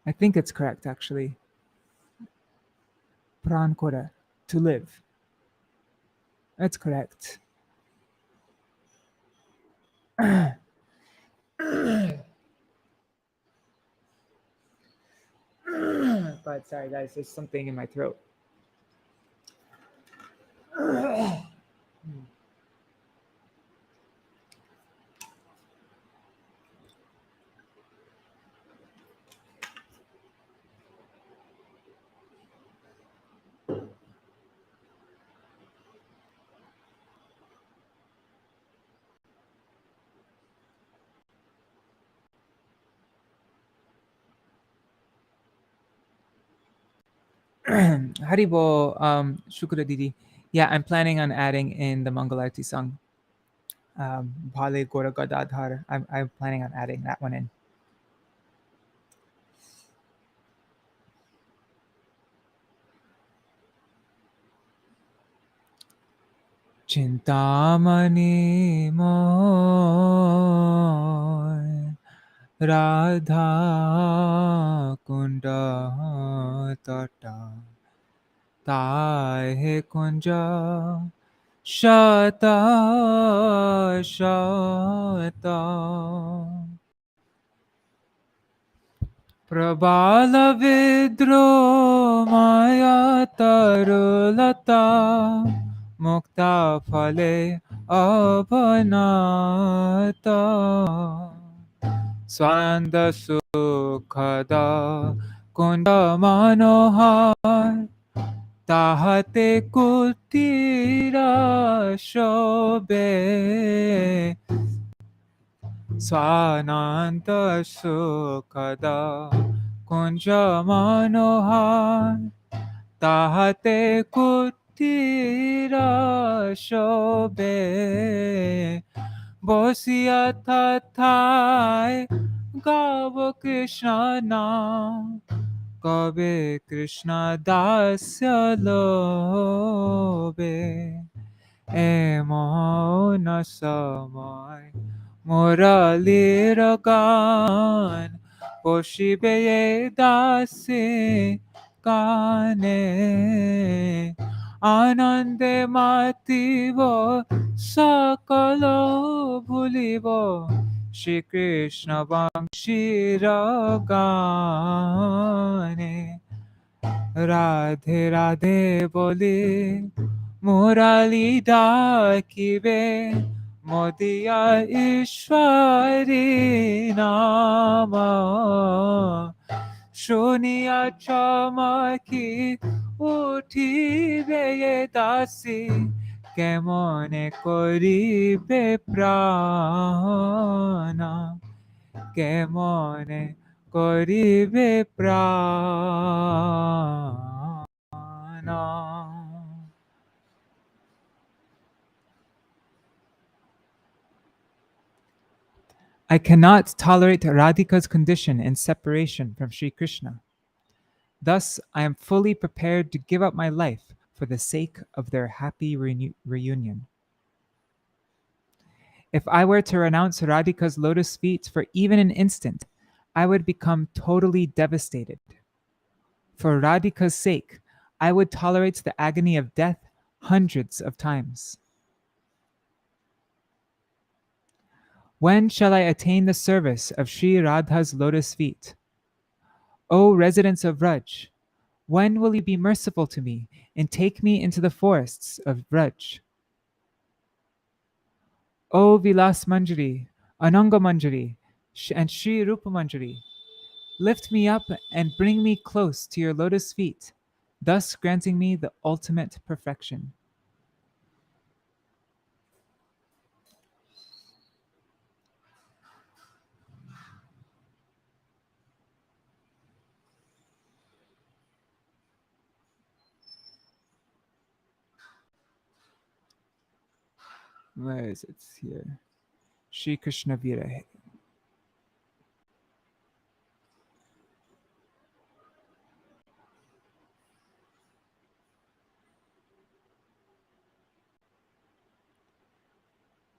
I think it's correct, actually. Prankora, to live. That's correct. But sorry, guys, there's something in my throat. Haribol, Shukra Didi. Yeah, I'm planning on adding in the Mangalarti song. Bhale Gora Gadadhar. I'm planning on adding that one in. Chintamani moy Radha kunda tata tahe kunja shata shata prabala vidro maya tarulata mukta phale abhanata Swananda Sukhada Kunda Manohar Tahate Kutira Shobe Swananda Sukhada Kunja Manohar Tahate Kutira Shobe Bosia Tathai Gava Krishna Nam Kabe Krishna Dasya Lobe Emona Samai Murali Ragan Poshibe Dasi Kane Anande Mativo Sakalo Bhulivo Shri Krishna Vamshi Ragane Radhe Radhe Bole Murali Dakibe Modiya Ishwari Nama Shuniya Chamaki Uthibe Dasi Kemone Koribe Prana Kemone Koribe Prana I cannot tolerate Radhika's condition in separation from Sri Krishna. Thus, I am fully prepared to give up my life for the sake of their happy reunion. If I were to renounce Radhika's lotus feet for even an instant, I would become totally devastated. For Radhika's sake, I would tolerate the agony of death hundreds of times. When shall I attain the service of Śrī Rādhā's lotus feet? O residents of Vraj, when will you be merciful to me and take me into the forests of Vraj? O Vilas Manjari, Ananga Manjari, and Sri Rupa Manjari, lift me up and bring me close to your lotus feet, thus granting me the ultimate perfection. Where is it here? Shri Krishna Virahe.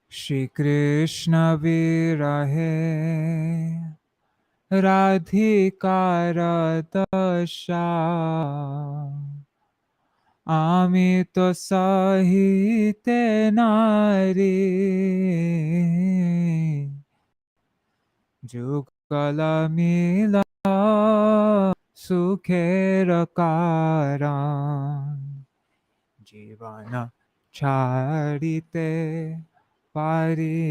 Shri Krishna Virahe Radhikara Dasha Ami to sahite nari Jugala mila sukhera karan Jivana charite pari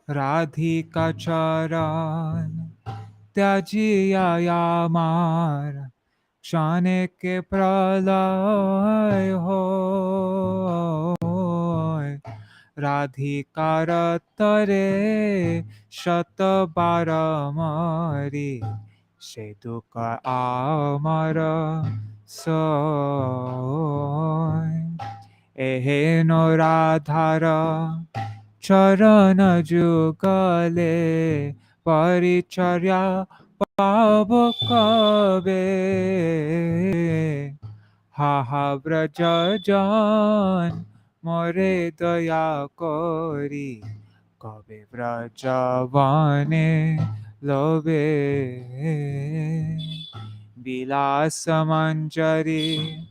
Radhika charan त्याजिया यामार क्षाने के प्रलय हो Radhikara tare Shatabara mari Sheduka amara soy Eheno Radhara Charana Jugale Paricharya Pavakabe Haha Brajajan More Daya Kori Kabe Brajavane Lobe Vilasamanjari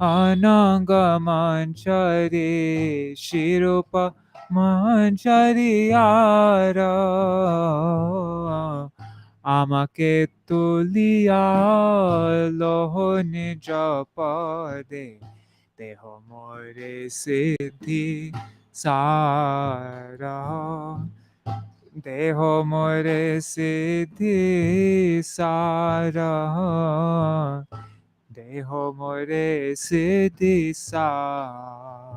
Ananga Manjari Shirupa Manjari Ara Amake Tulia Loho Nija Pade Deho More Siddhi Sara Deho More Siddhi Sara Deho More Siddhi Sara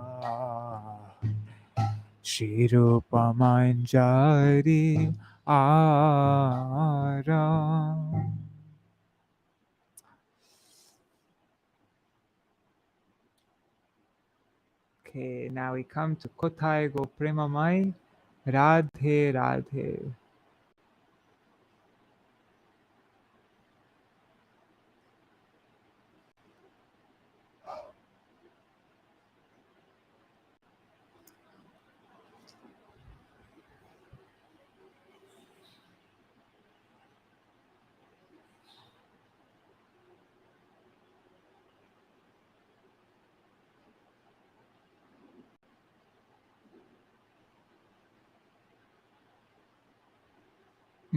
Shirupa Manjari Ara. Okay, now we come to Kotai Go Premamai Radhe Radhe.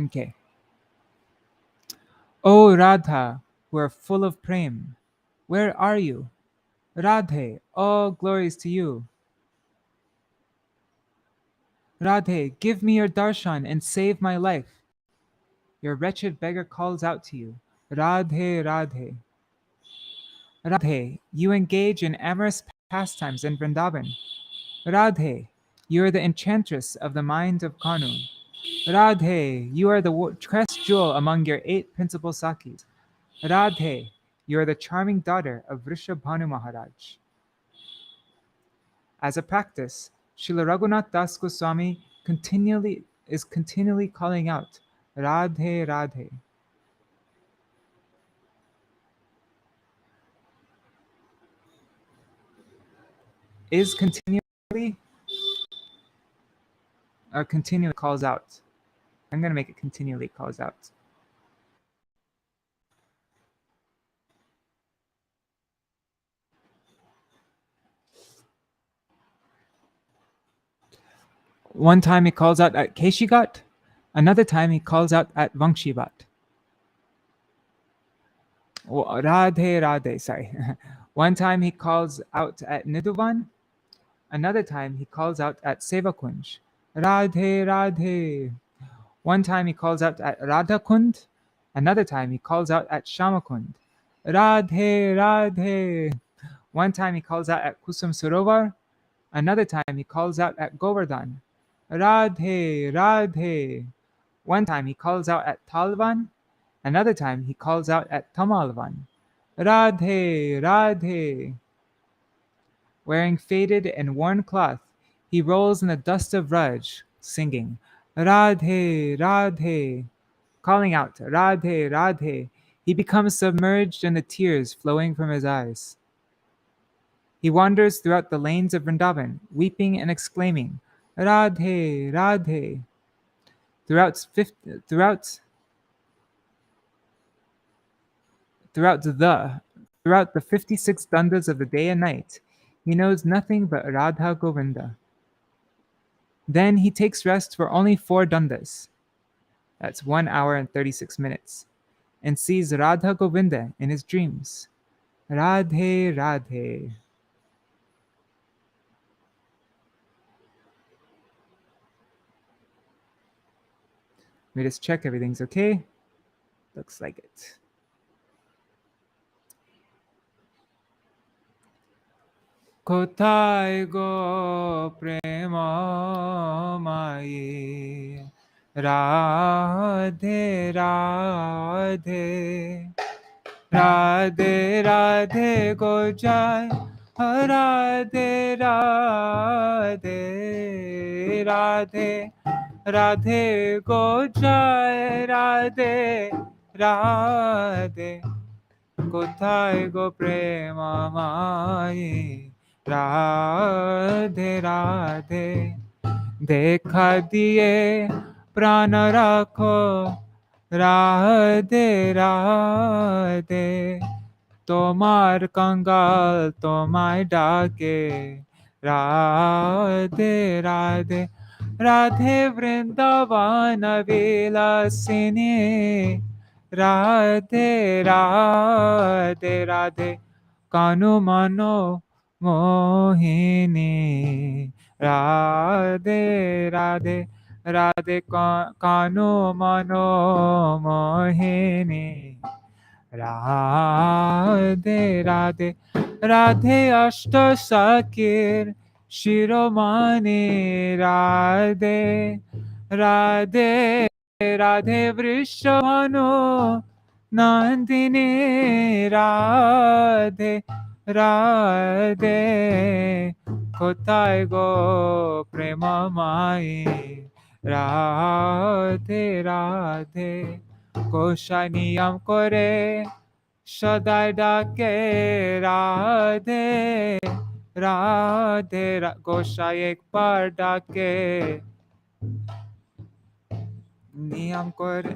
Okay. O Radha, who are full of prem, where are you? Radhe, all glories to you. Radhe, give me your darshan and save my life. Your wretched beggar calls out to you. Radhe, Radhe. Radhe, you engage in amorous pastimes in Vrindavan. Radhe, you are the enchantress of the mind of Kanu. Radhe, you are the crest jewel among your 8 principal sakis. Radhe, you are the charming daughter of Vrishabhanu Maharaj. As a practice, Srila Raghunath Das Goswami is continually calling out, Radhe, Radhe. Is continually or continually calls out? I'm going to make it continually calls out. One time he calls out at Keshigat, another time he calls out at Vangshivat. Radhe, Radhe, sorry. One time he calls out at Niduvan, another time he calls out at Sevakunj. Radhe, Radhe. One time he calls out at Radhakund, another time he calls out at Shamakund. Radhe, Radhe. One time he calls out at Kusum Sarovar, another time he calls out at Govardhan. Radhe, Radhe. One time he calls out at Talvan, another time he calls out at Tamalvan. Radhe, Radhe. Wearing faded and worn cloth, he rolls in the dust of Raj, singing, Radhe, Radhe. Calling out, Radhe, Radhe, he becomes submerged in the tears flowing from his eyes. He wanders throughout the lanes of Vrindavan, weeping and exclaiming, Radhe, Radhe. Throughout throughout the 56 dandas of the day and night, he knows nothing but Radha Govinda. Then he takes rest for only 4 dandas. That's 1 hour and 36 minutes. And sees Radha Govinda in his dreams. Radhe, Radhe. Let me just check everything's okay. Looks like it. কোথায় গো প্রেমময়ী রাধে রাধে রাধে রাধে গো জয় রাধে রাধে রাধে রাধে গো জয় রাধে রাধে কোথায় গো প্রেমময়ী রাধে রাধে দেখা দিয়ে প্রাণ রাখো রাধে রাধে তোমার কঙ্গাল তোমায় ডাকে রাধে রাধে রাধে বৃন্দাবন বিলাসিনী রাধে রাধে রাধে কানু মনো মোহিনী রাধে রাধে রাধে কানু মনো মোহিনী রাধে রাধে রাধে অষ্ট সখীর শিরোমণি রাধে রাধে রাধে বৃষভানু নন্দিনী রাধে রাধে কোথায় গো প্রেমময়ী রাধে রাধে গোসাই নিয়ম করে সদাই ডাকে রাধে রাধে গোসাই একবার ডাকে নিয়ম করে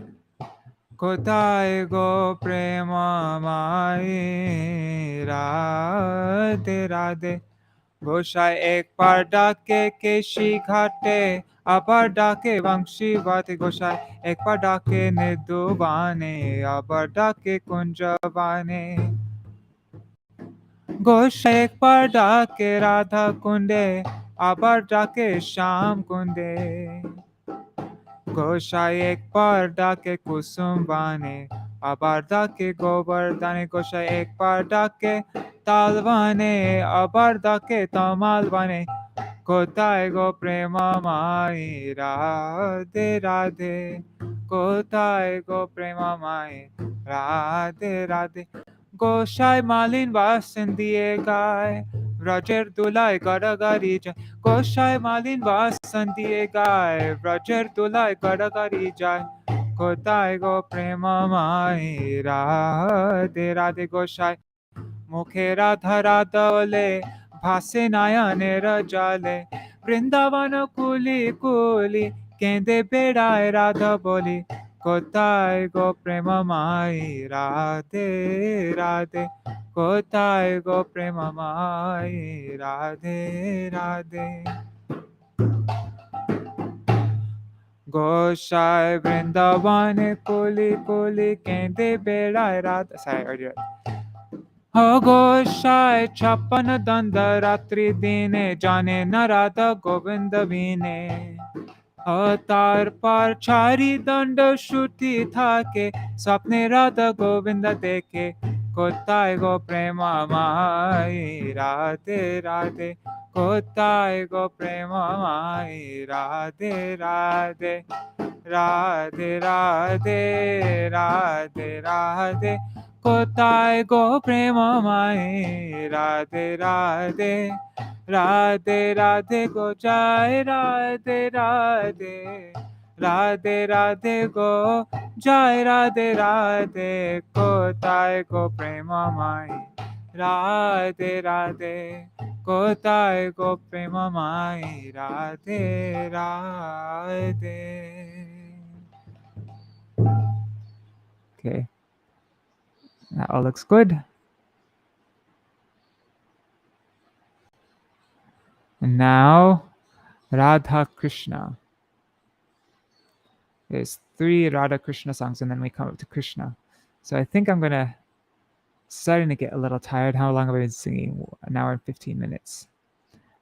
কোথায় গো প্রেমময়ী রাধে রাধে গোসাই একবার ডাকে কেশি ঘাটে আবার ডাকে বংশীবাদে গোসাই একবার ডাকে নেদুবানে আবার ডাকে কুঞ্জবানে গোসাই একবার ডাকে রাধা কুণ্ডে আবার ডাকে শ্যাম কুণ্ডে গোসাই একবার ডাকে কুসুম বানে আবার ডাকে গোবর্ধনে গোসাই একবার ডাকে তালবানে আবার ডাকে তমাল বানে কোথায় গো প্রেমময়ী রাধে রাধে কোথায় গো প্রেমময়ী রাধে রাধে গোসাই মালিন বাসন দিয়ে গায় ব্রজের দুলায় গড়াগড়ি যায় গোসাই মালিন বাসন দিয়ে গায় ব্রজের দুলায় গড়াগড়ি যায় কোথায় গো প্রেমময়ী রাধে রাধে গোসাই মুখে রাধা রাধা বলে ভাসে নয়নের জলে বৃন্দাবন কুলি কুলি কেঁদে বেড়ায় রাধা বলি কোথায় গো প্রেমময়ী রাধে রাধে কোথায় গো প্রেমময়ী রাধে রাধে গোসাই বৃন্দাবনে কুলি কুলি কেঁদে বেড়ায় রাধা sorry গোসাই 56 দণ্ড রাত্রি দিনে জানে না রাধা গোবিন্দ বিনে তারপর 4 দণ্ড শ্রুতি থাকে স্বপ্নে রাধা গোবিন্দ দেখে কোথায় গো প্রেমময়ী রাধে রাধে কোথায় গো প্রেমময়ী রাধে রাধে রাধে রাধে রাধে রাধে কোথায় গো প্রেমময়ী রাধে রাধে রাধে রাধে গো জয় রাধে রাধে রাধে রাধে গো জয় রাধে রাধে কোথায় গো প্রেমময়ী রাধে রাধে কোথায় গো প্রেমময়ী Radhe Radhe Okay, that all looks good. And now, Radha Krishna. There's 3 Radha Krishna songs, and then we come up to Krishna. So I think I'm starting to get a little tired. How long have I been singing? An hour and 15 minutes.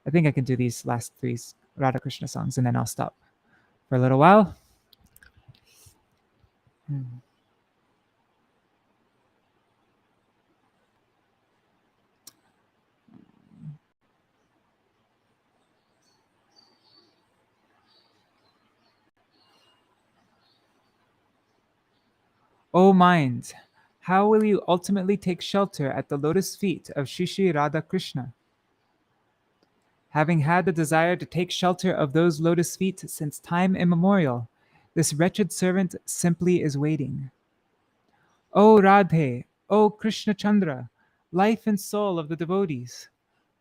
I think I can do these last 3 Radha Krishna songs, and then I'll stop for a little while. O mind, how will you ultimately take shelter at the lotus feet of Shri Radha Krishna? Having had the desire to take shelter of those lotus feet since time immemorial, this wretched servant simply is waiting. O Radhe, O Krishna Chandra, life and soul of the devotees,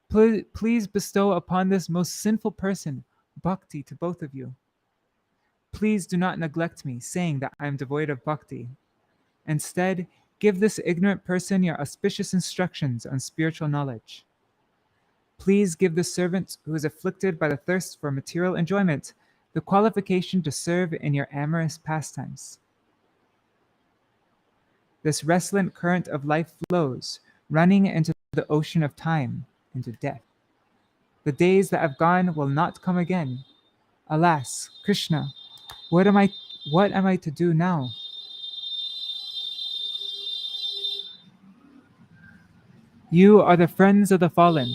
please bestow upon this most sinful person bhakti to both of you. Please do not neglect me, saying that I am devoid of bhakti. Instead, give this ignorant person your auspicious instructions on spiritual knowledge. Please give the servant who is afflicted by the thirst for material enjoyment the qualification to serve in your amorous pastimes. This restless current of life flows, running into the ocean of time, into death. The days that have gone will not come again. Alas, Krishna, what am I to do now? You are the friends of the fallen.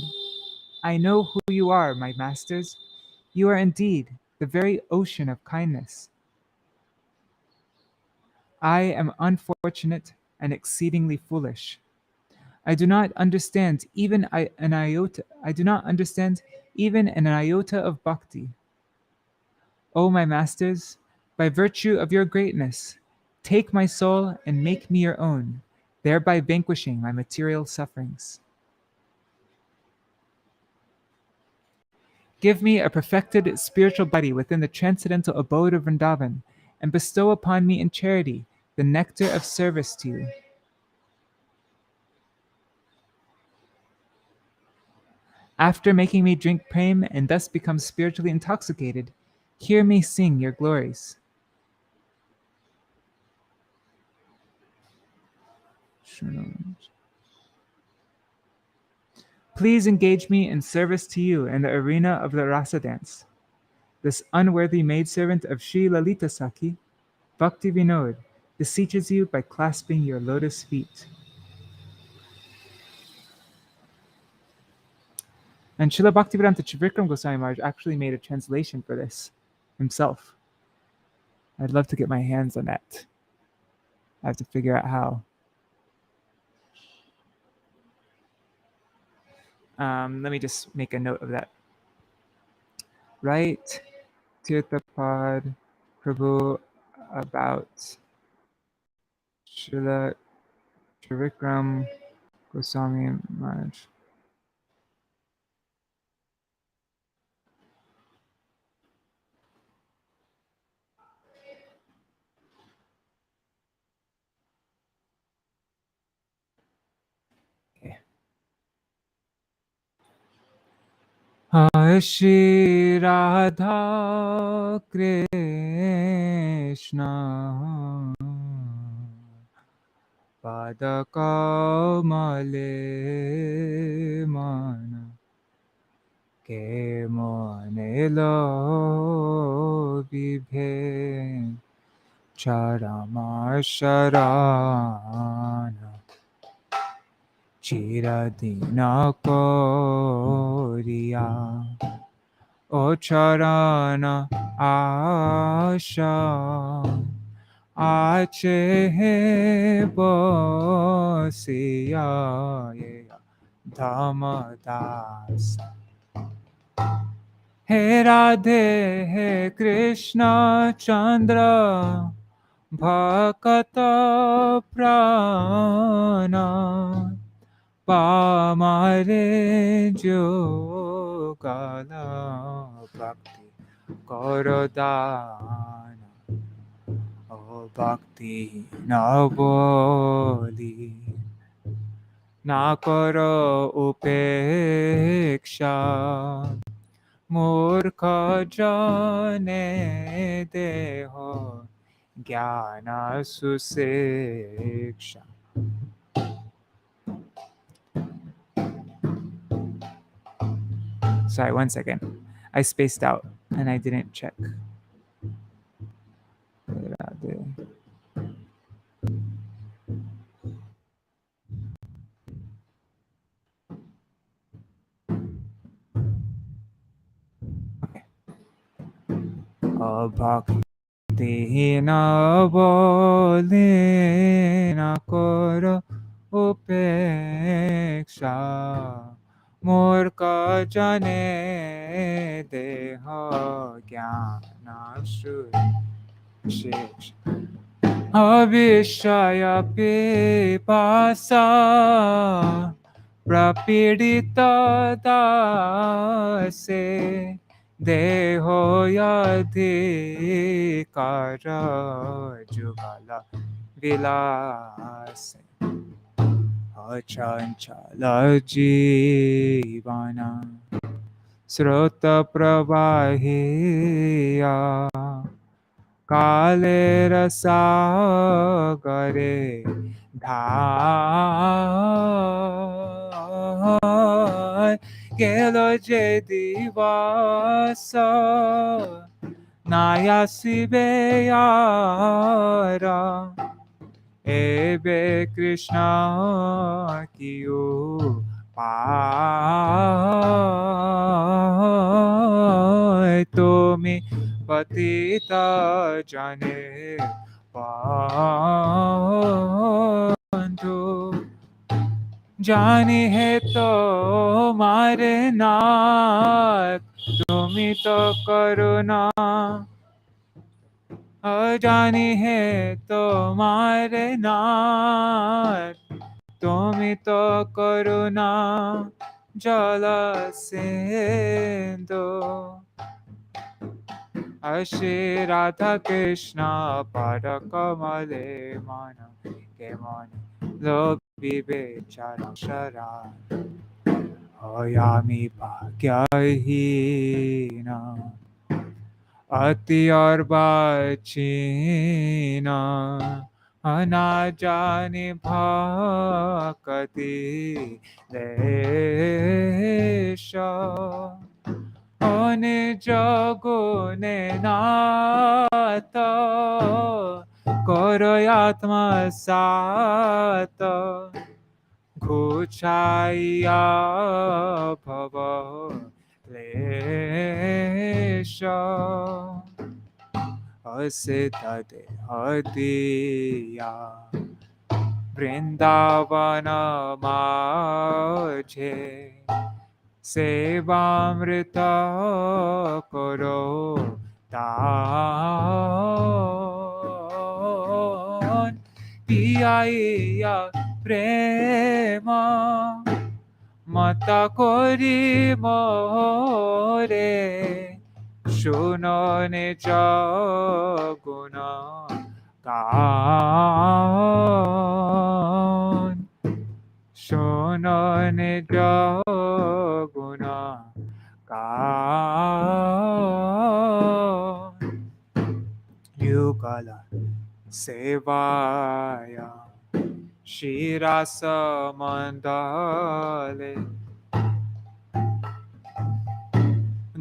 I know who you are, my masters. You are indeed the very ocean of kindness. I am unfortunate and exceedingly foolish. I do not understand even an iota. I do not understand even an iota of bhakti. O my masters, by virtue of your greatness, take my soul and make me your own, thereby vanquishing my material sufferings. Give me a perfected spiritual body within the transcendental abode of Vrindavan, and bestow upon me in charity the nectar of service to you. After making me drink prem and thus become spiritually intoxicated, hear me sing your glories. Please engage me in service to you in the arena of the rasa dance. This unworthy maidservant of Sri Lalita Saki, Bhakti Vinod, beseeches you by clasping your lotus feet. And Srila Bhaktivedanta Trivikram Goswami Maharaj actually made a translation for this himself. I'd love to get my hands on that. I have to figure out how. Let me just make a note of that. Right, Tirthapad Prabhu about Srila Trivikram Goswami Maharaj. Okay. Śrī Rādhā Krishna Padakamale mana ke mone lobibhe charama sharana chiradina koriya o charana asha ache bosiya dhamadas. He Radhe, He Krishna Chandra, Bhakata Prana, Pamare Jogala Bhakti Korodana, O Bhakti Navoli, Nakoro Upeksha. Murkha jane deho jnana suseksha. Sorry, one second. I spaced out and I didn't check. Okay. Bhakti Dihina bole na koro upeksha मोर का जाने देह ज्ञान शेष अविषय पिपासा प्रपीडित दासे देहो यधिकार जुगल विलास अचंचल जीवना स्रोत प्रवाहिया काले रसागरे धाय गेलो जे दिवस नायासिबे यारा एबे कृष्ण कियो पाय तुमी पतित जने बंधु जानी है तो मारे नाथ तुमी तो करुणा अजानी है तुम्हारे नाथ तुमी तो करुणा जल सिंधु श्री राधा कृष्ण पद कमले मन के मन लोभी चरा हयामी भाग्यहीन अति और बाचीना अना जाने भक्ति लेशा ओने जगुने नाता करो आत्मा सात घुचाइया भव क्लेशा असे तदे हदिया वृंदावन माझे सेवामृत करो दान पियाइया प्रेम मता कोरी मोरे शुनो निज गुण गान शुनो निज गुण गान युगल सेवाया शिरास मंडले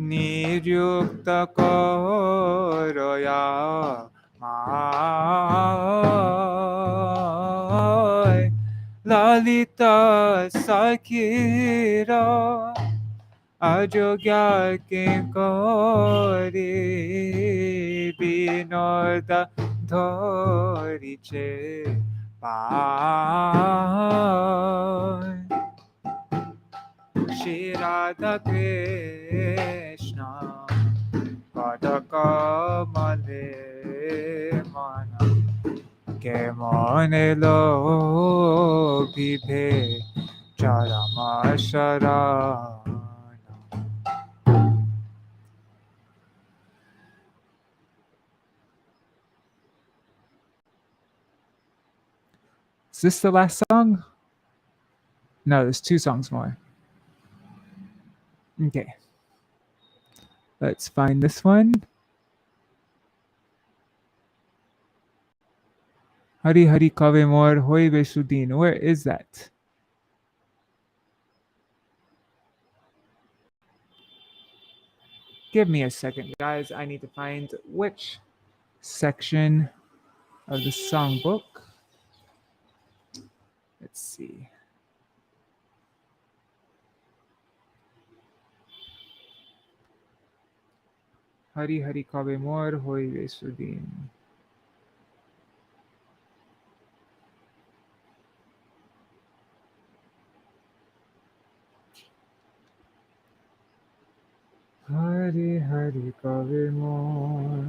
नियुक्त करोया माय ललित सखीरा अजोग्य किंकरी विनोद धरिचे पाय श्री राधा कृष्ण पद कमले मन के मने लोभिभे चरम शरण. Is this the last song? No, there's 2 songs more. Okay. Let's find this one. Hari Hari Kave Mor Hoy Besudin. Where is that? Give me a second, guys. I need to find which section of the songbook. Let's see. Hari Hari Kabe Mor Hoibe Sudin. Hari Hari Kabe Mor.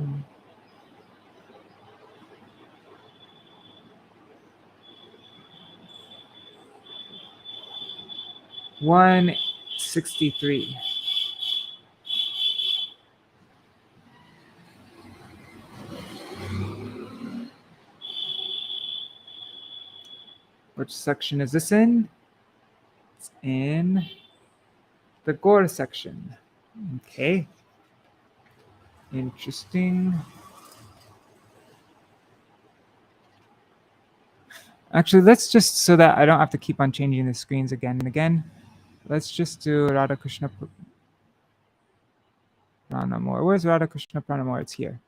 $163. Which section is this in? It's in the Gore section. Okay. Interesting. Actually, let's just, so that I don't have to keep on changing the screens again and again, let's just do Radha Krishna Pranamore. Where's Radha Krishna Pranamore? It's here.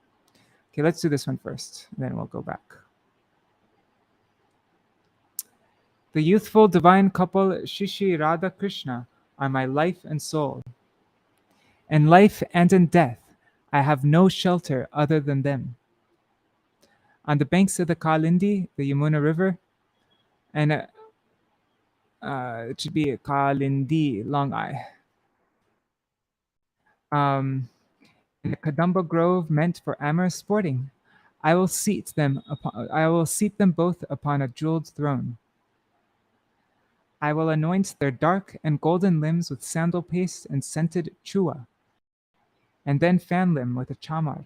Okay, let's do this one first, then we'll go back. The youthful divine couple Shri Radha Krishna are my life and soul. In life and in death, I have no shelter other than them. On the banks of the Kalindi, the Yamuna River, and it should be Kalindi, Long I. In a Kadamba grove meant for amorous sporting, I will seat them both upon a jeweled throne. I will anoint their dark and golden limbs with sandal paste and scented chua, and then fan them with a chamar.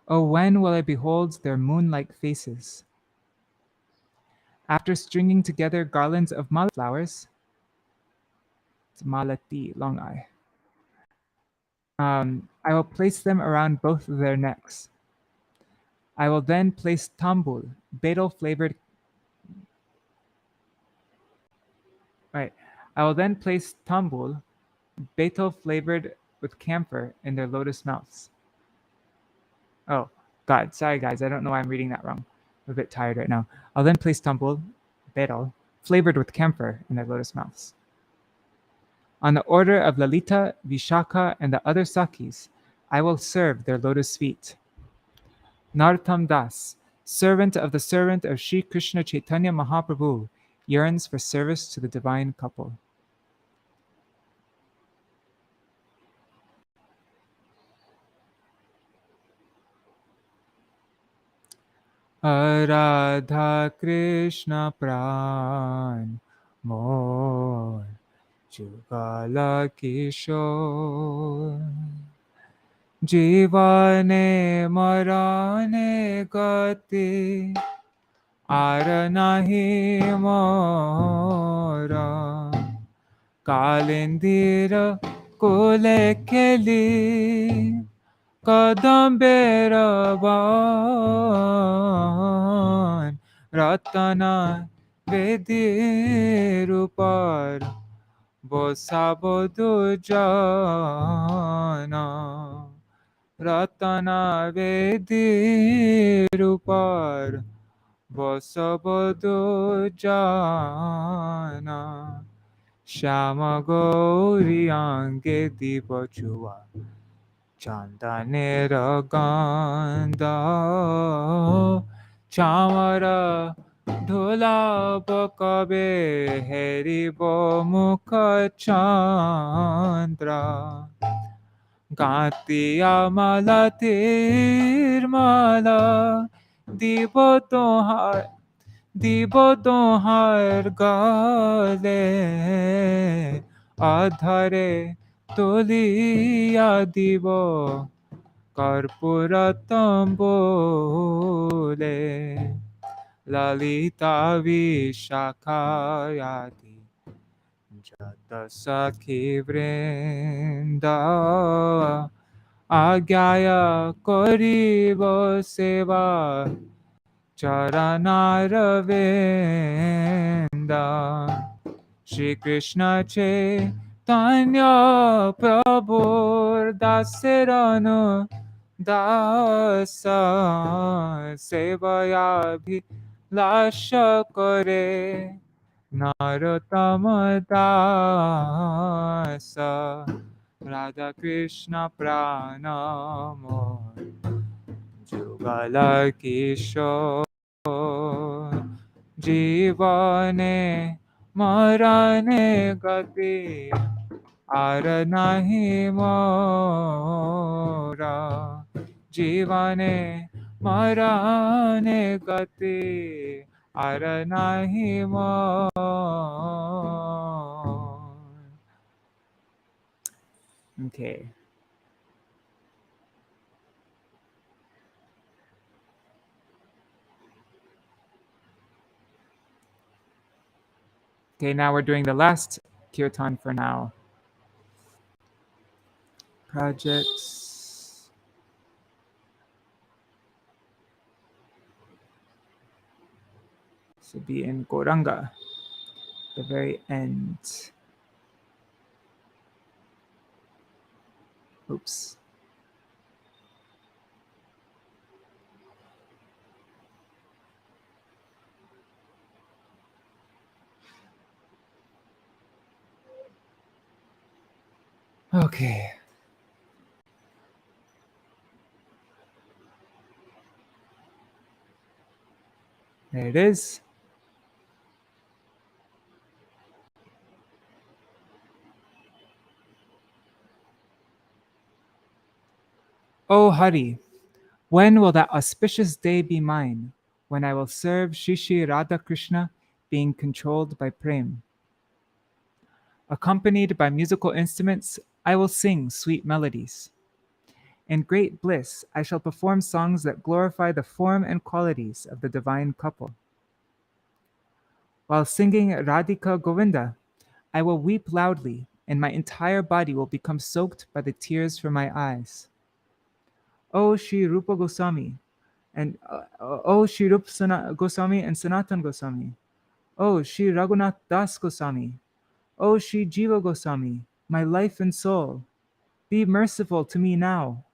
Oh, when will I behold their moon-like faces? After stringing together garlands of mala flowers, it's malati, long I. I will place them around both of their necks. I will then place tambul, betel flavored. Right. I will then place tambul, betel flavored with camphor, in their lotus mouths. Oh, God, sorry guys, I don't know why I'm reading that wrong. I'm a bit tired right now. I'll then place tambul, betel, flavored with camphor, in their lotus mouths. On the order of Lalita, Vishaka, and the other Sakis, I will serve their lotus feet. Narottam Das, servant of Sri Krishna Chaitanya Mahaprabhu, yearns for service to the divine couple. Radha Krishna Pran Mor Jugala Kishore Jivane Marane Gati Aranahi Mora Kalindira Kule Keli Kadambera Ban Ratana Vedirupar Bosabodu Jana Ratana Vedirupar Bosabodu Jana Shama Gauri Ange Dipachua Chandanera Ganda Chamara Dhula Bakabe Haribo Mukha Chandra Gatiya Mala Tirmala Dibo Dohar Gale Adhare Tuliya Dibo Karpuratambole Lalita Vishakayati Jata Sakhi Vrinda Agyaya Koribo Seva Charanaravinda Shri Krishna Chaitanya Prabhu Dasirano Dasa Sevaya Lasha Kore Narottama Dasa Radha Krishna Pranamor Jugal Kishore जीवने मरने गति are नहीं मोरा जीवने मरने गति are नहीं मोर. Okay. Okay, now we're doing the last kirtan for now. Projects. This would be in Goranga, the very end. Oops. Okay. There it is. O Hari, when will that auspicious day be mine, when I will serve Shri Rādhā Krishna, being controlled by Prem? Accompanied by musical instruments, I will sing sweet melodies. In great bliss, I shall perform songs that glorify the form and qualities of the divine couple. While singing Radhika Govinda, I will weep loudly, and my entire body will become soaked by the tears from my eyes. O Shri Rupa Goswami, and O Shri Rup Goswami and Sanatan Goswami, O Shri Raghunath Das Goswami, O Shri Jiva Goswami, my life and soul, be merciful to me now.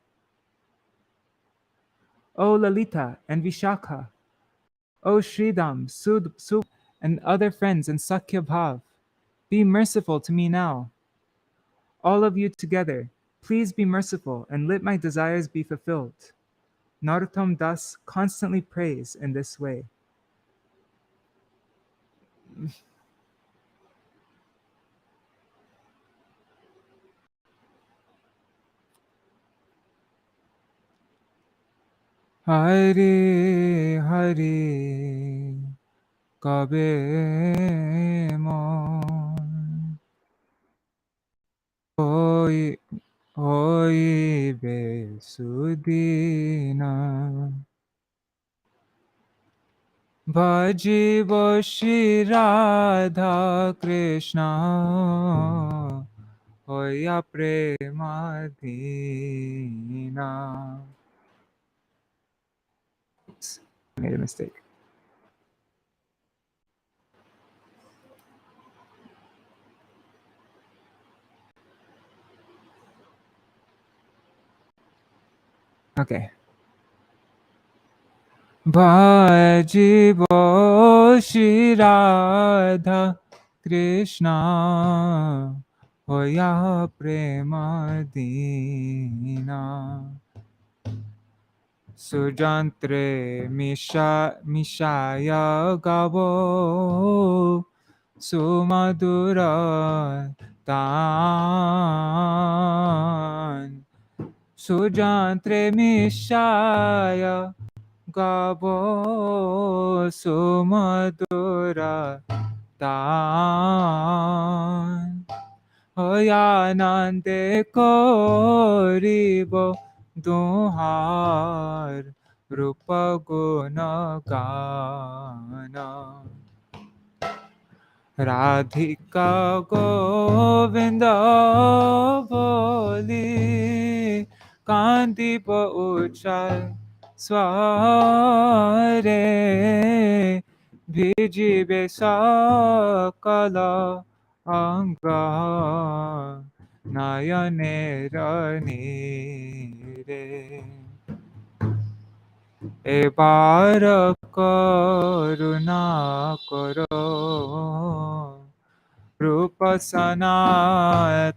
O Lalita and Vishakha, O Sridham, Sud, and other friends in Sakya Bhav, be merciful to me now. All of you together, please be merciful and let my desires be fulfilled. Narottam Das constantly prays in this way. Hari Hari Kabe mon Hoi be sudina Bhajibo Shri Rādhā Krishna Hoya Premadina. Oops, I made a mistake. Okay. Bhajibo Shri Rādhā Krishna Hoya Premadina Sujantre Mishaya Gabo Sumadura Tan Sujantre Mishaya Gabo Sumadura Tan Hoyanande Koribo Duhar Rupa Guna Gana Radhika Govinda Boli Kandipa Uchal Sware Vijibe Sakala Anga Nayane Ranire Ebar Karuna Karo Rupa Sanatan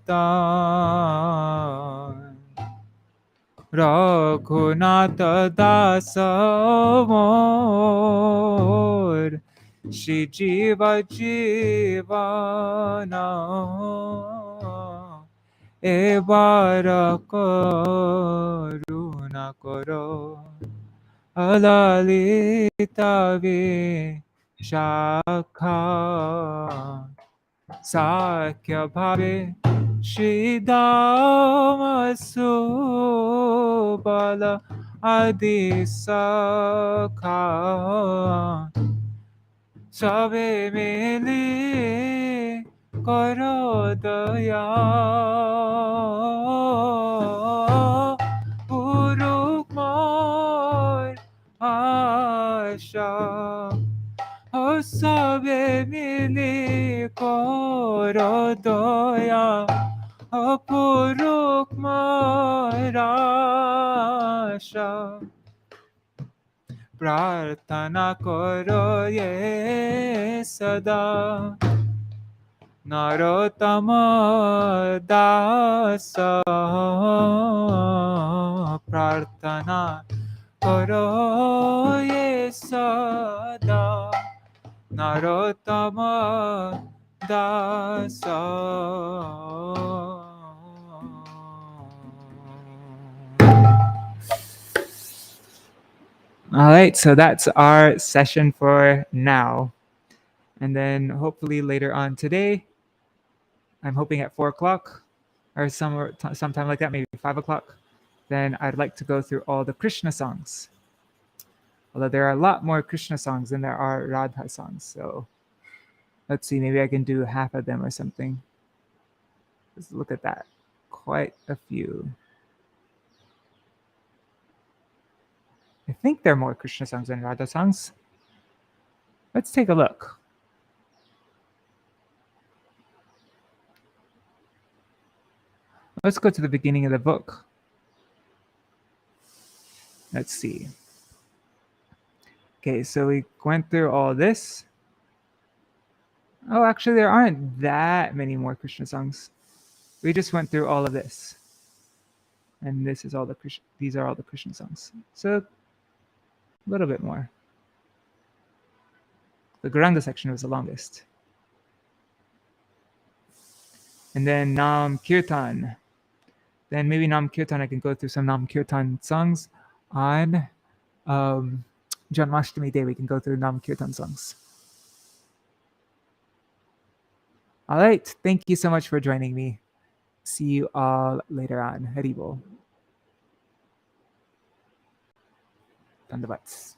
Raghunatha Dasa Mor Shri Jiva Jivana Ebara Karuna Karo Alalita Shakha Sakya Bhave Shridama Subala Adi Sakha Sabe Mili Karo Daya Uruk Mar Asha Sabe Mili Karo Daya Apuruk Marasha Prarthana Karo Ye Sada Narottama Dasa Prarthana Karo Ye Sada Narottama Dasa. All right, so that's our session for now. And then hopefully later on today, I'm hoping at 4 o'clock or sometime like that, maybe 5 o'clock, then I'd like to go through all the Krishna songs. Although there are a lot more Krishna songs than there are Radha songs. So let's see, maybe I can do half of them or something. Let's look at that. Quite a few. I think there are more Krishna songs than Radha songs. Let's take a look. Let's go to the beginning of the book. Let's see. Okay, so we went through all this. Oh, actually, there aren't that many more Krishna songs. We just went through all of this. And this is all the these are all the Krishna songs. So a little bit more. The Gauranga section was the longest. And then Nam Kirtan. Then maybe Nam Kirtan, I can go through some Nam Kirtan songs. On Janmashtami Day, we can go through Nam Kirtan songs. All right. Thank you so much for joining me. See you all later on. Haribol. Dandavats.